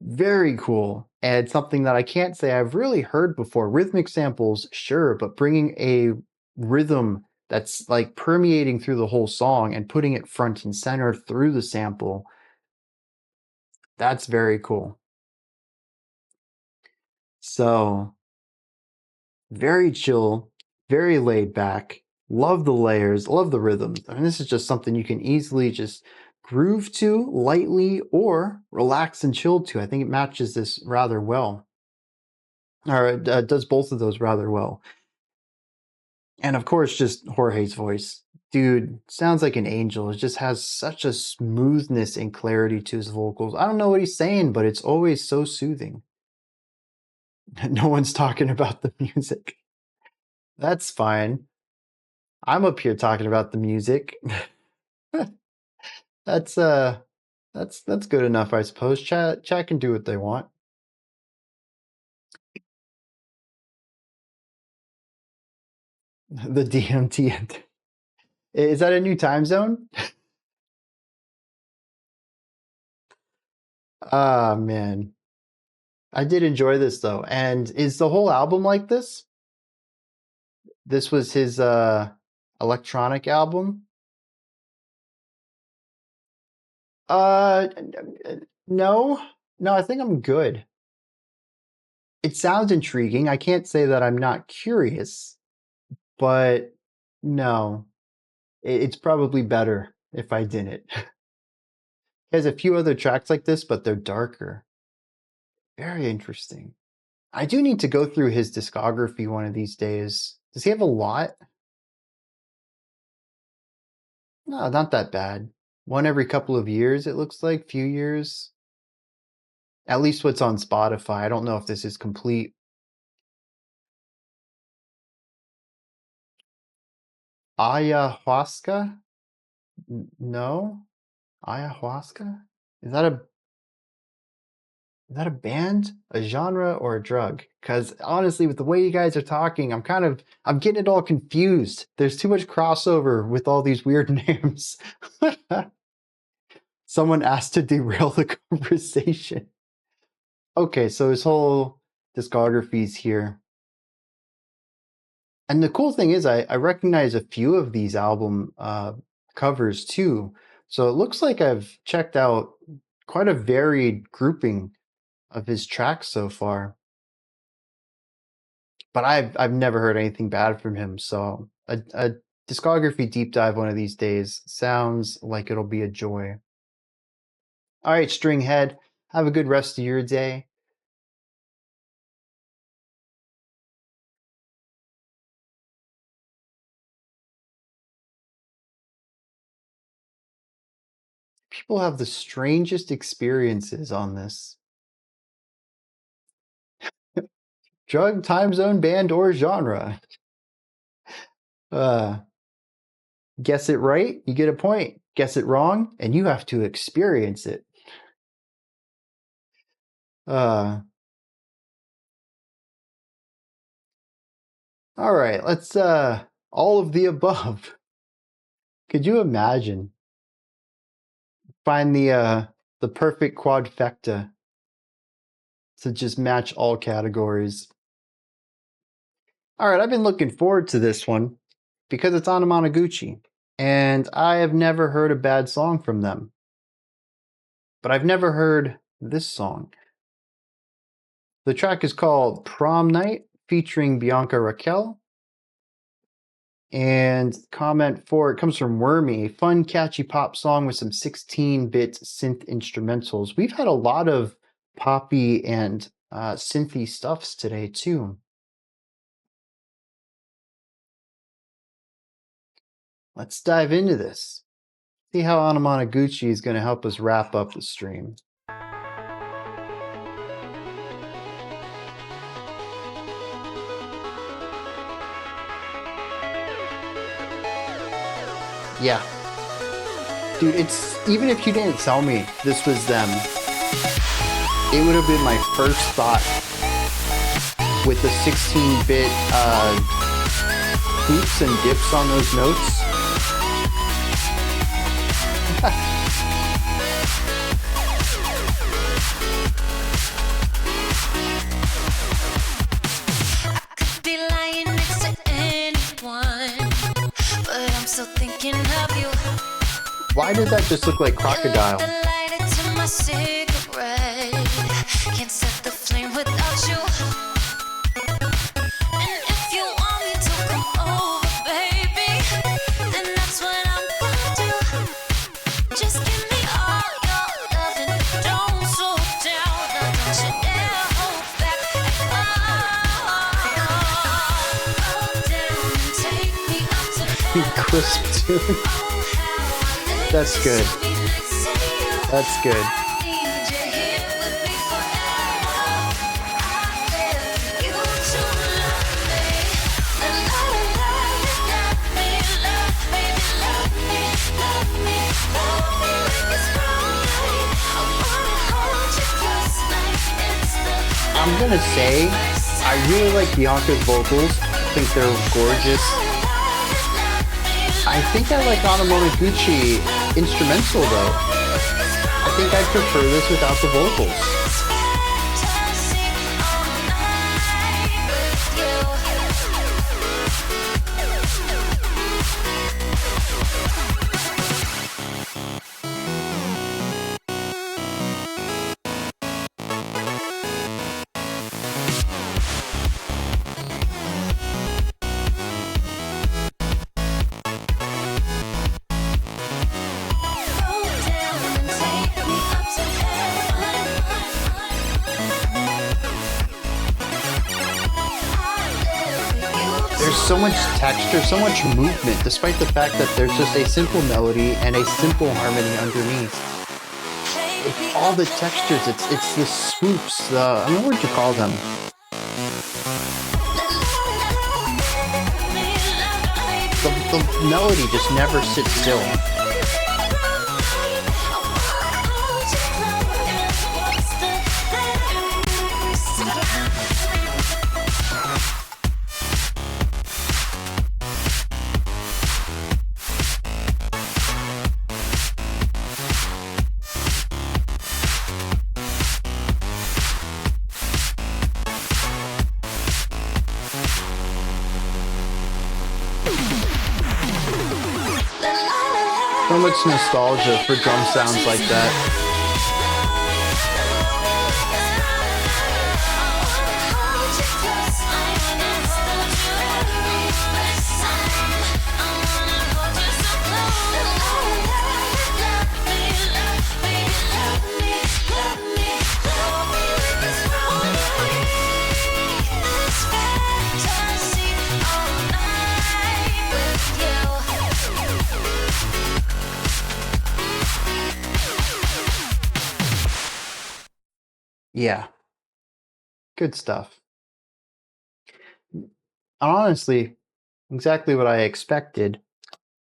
very cool and something that I can't say I've really heard before. Rhythmic samples, sure, but bringing a rhythm that's like permeating through the whole song and putting it front and center through the sample, that's very cool. So, very chill, very laid back. Love the layers, love the rhythms. I mean, this is just something you can easily just groove to lightly or relax and chill to. I think it matches this rather well. Or it does both of those rather well. And of course, just Jorge's voice. Dude, sounds like an angel. It just has such a smoothness and clarity to his vocals. I don't know what he's saying, but it's always so soothing. No one's talking about the music. That's fine. I'm up here talking about the music. That's good enough, I suppose. Chat can do what they want. The DMT. Is that a new time zone? Ah, man. I did enjoy this though. And is the whole album like this? This was his electronic album? No. No, I think I'm good. It sounds intriguing. I can't say that I'm not curious, but no. It's probably better if I didn't. He has a few other tracks like this, but they're darker. Very interesting. I do need to go through his discography one of these days. Does he have a lot? No, not that bad. One every couple of years, it looks like. Few years. At least what's on Spotify. I don't know if this is complete. Ayahuasca? No? Ayahuasca? Is that a band, a genre, or a drug? Because honestly, with the way you guys are talking, I'm getting it all confused. There's too much crossover with all these weird names. Someone asked to derail the conversation. Okay, so his whole discography's here. And the cool thing is I recognize a few of these album covers too. So it looks like I've checked out quite a varied grouping of his tracks so far. But I've never heard anything bad from him, so a discography deep dive one of these days sounds like it'll be a joy. All right, Stringhead, have a good rest of your day. People have the strangest experiences on this. Drug, time zone, band, or genre. Guess it right, you get a point. Guess it wrong, and you have to experience it. All right, let's all of the above. Could you imagine? Find the perfect quadfecta to just match all categories. All right, I've been looking forward to this one because it's Anamanaguchi, and I have never heard a bad song from them. But I've never heard this song. The track is called Prom Night, featuring Bianca Raquel. And comment 4, it comes from Wormy, a fun, catchy pop song with some 16-bit synth instrumentals. We've had a lot of poppy and synthy stuffs today, too. Let's dive into this. See how Anamanaguchi is going to help us wrap up the stream. Yeah. Dude, it's even if you didn't tell me this was them, it would have been my first thought with the 16-bit hoops and dips on those notes. Why does that just look like Crocodile? Crisp tune. That's good. That's good. I'm gonna say, I really like Bianca's vocals. I think they're gorgeous. I think I like Anamanaguchi instrumental though. I think I'd prefer this without the vocals. So much texture, so much movement, despite the fact that there's just a simple melody and a simple harmony underneath. It's all the textures, it's the swoops, I don't know what you call them. The melody just never sits still. So much nostalgia for drum sounds like that. Yeah, good stuff. Honestly, exactly what I expected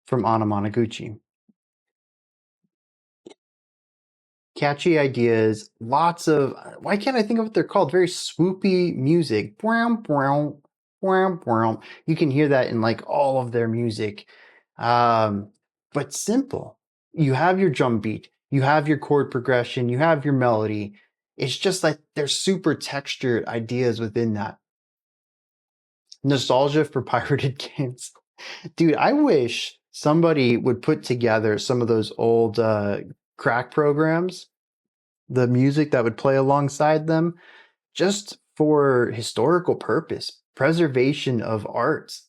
from Anamanaguchi. Catchy ideas, lots of, why can't I think of what they're called? Very swoopy music. You can hear that in like all of their music, but simple. You have your drum beat, you have your chord progression, you have your melody. It's just like there's super textured ideas within that. Nostalgia for pirated games. Dude, I wish somebody would put together some of those old crack programs, the music that would play alongside them. just for historical purpose, preservation of arts.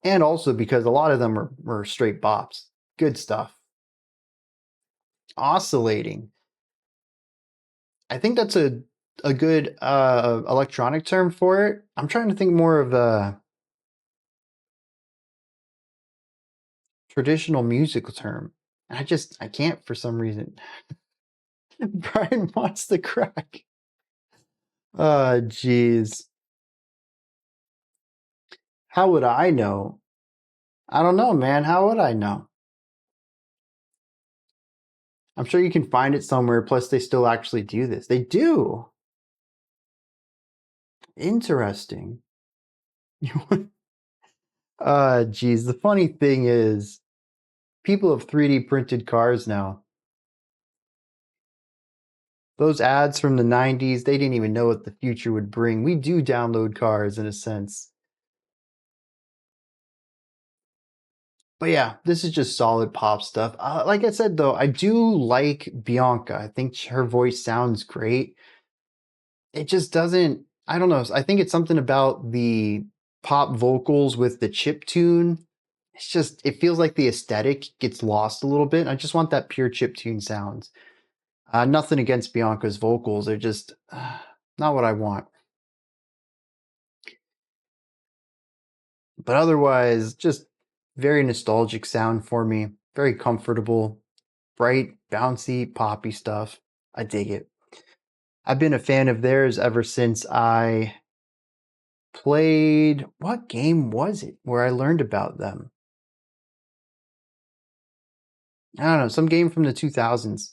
And also because a lot of them are straight bops. Good stuff. Oscillating. I think that's a good electronic term for it. I'm trying to think more of a traditional musical term. I can't for some reason. Brian wants the crack. Oh, jeez. How would I know? I don't know, man. How would I know? I'm sure you can find it somewhere. Plus, they still actually do this. They do. Interesting. Geez. The funny thing is, people have 3D printed cars now. Those ads from the 90s, they didn't even know what the future would bring. We do download cars in a sense. But yeah, this is just solid pop stuff. Like I said, though, I do like Bianca. I think her voice sounds great. It just doesn't, I don't know. I think it's something about the pop vocals with the chip tune. It's just, it feels like the aesthetic gets lost a little bit. I just want that pure chip tune sound. Nothing against Bianca's vocals. They're just not what I want. But otherwise, just very nostalgic sound for me. Very comfortable. Bright, bouncy, poppy stuff. I dig it. I've been a fan of theirs ever since I played, what game was it where I learned about them? I don't know, some game from the 2000s.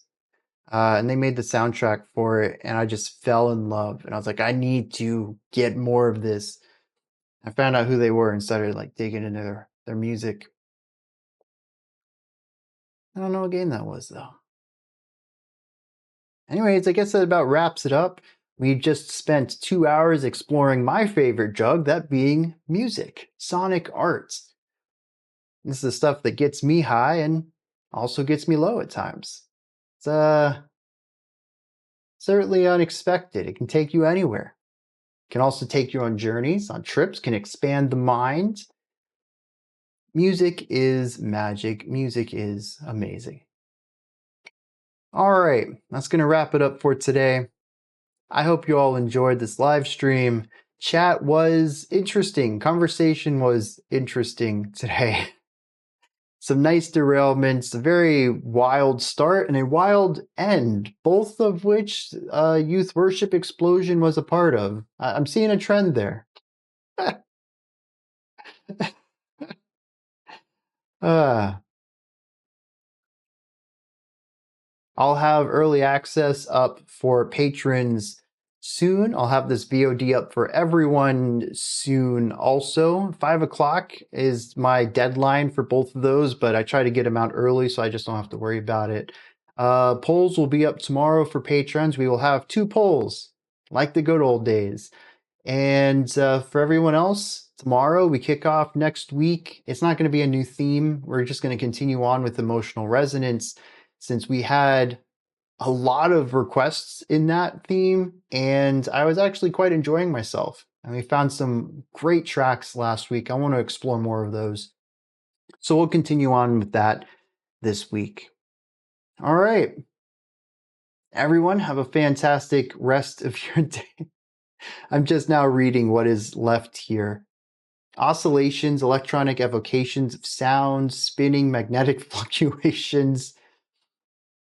And they made the soundtrack for it, and I just fell in love. And I was like, I need to get more of this. I found out who they were and started like digging into their music. I don't know what game that was though. Anyways, I guess that about wraps it up. We just spent 2 hours exploring my favorite drug, that being music, sonic arts. This is the stuff that gets me high and also gets me low at times. It's certainly unexpected. It can take you anywhere. It can also take you on journeys, on trips, can expand the mind. Music is magic. Music is amazing. All right, that's going to wrap it up for today. I hope you all enjoyed this live stream. Chat was interesting. Conversation was interesting today. Some nice derailments, a very wild start and a wild end, both of which Youth Worship Explosion was a part of. I'm seeing a trend there. I'll have early access up for patrons soon. I'll have this VOD up for everyone soon also. 5 o'clock is my deadline for both of those, but I try to get them out early so I just don't have to worry about it. Polls will be up tomorrow for patrons. We will have 2 polls, like the good old days. And for everyone else, tomorrow we kick off next week. It's not going to be a new theme. We're just going to continue on with emotional resonance, since we had a lot of requests in that theme, and I was actually quite enjoying myself. And we found some great tracks last week. I want to explore more of those. So we'll continue on with that this week. All right. Everyone, have a fantastic rest of your day. I'm just now reading what is left here. Oscillations, electronic evocations of sound, spinning, magnetic fluctuations.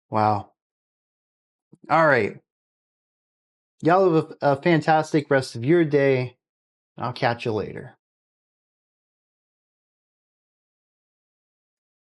Wow. All right. Y'all have a fantastic rest of your day. I'll catch you later.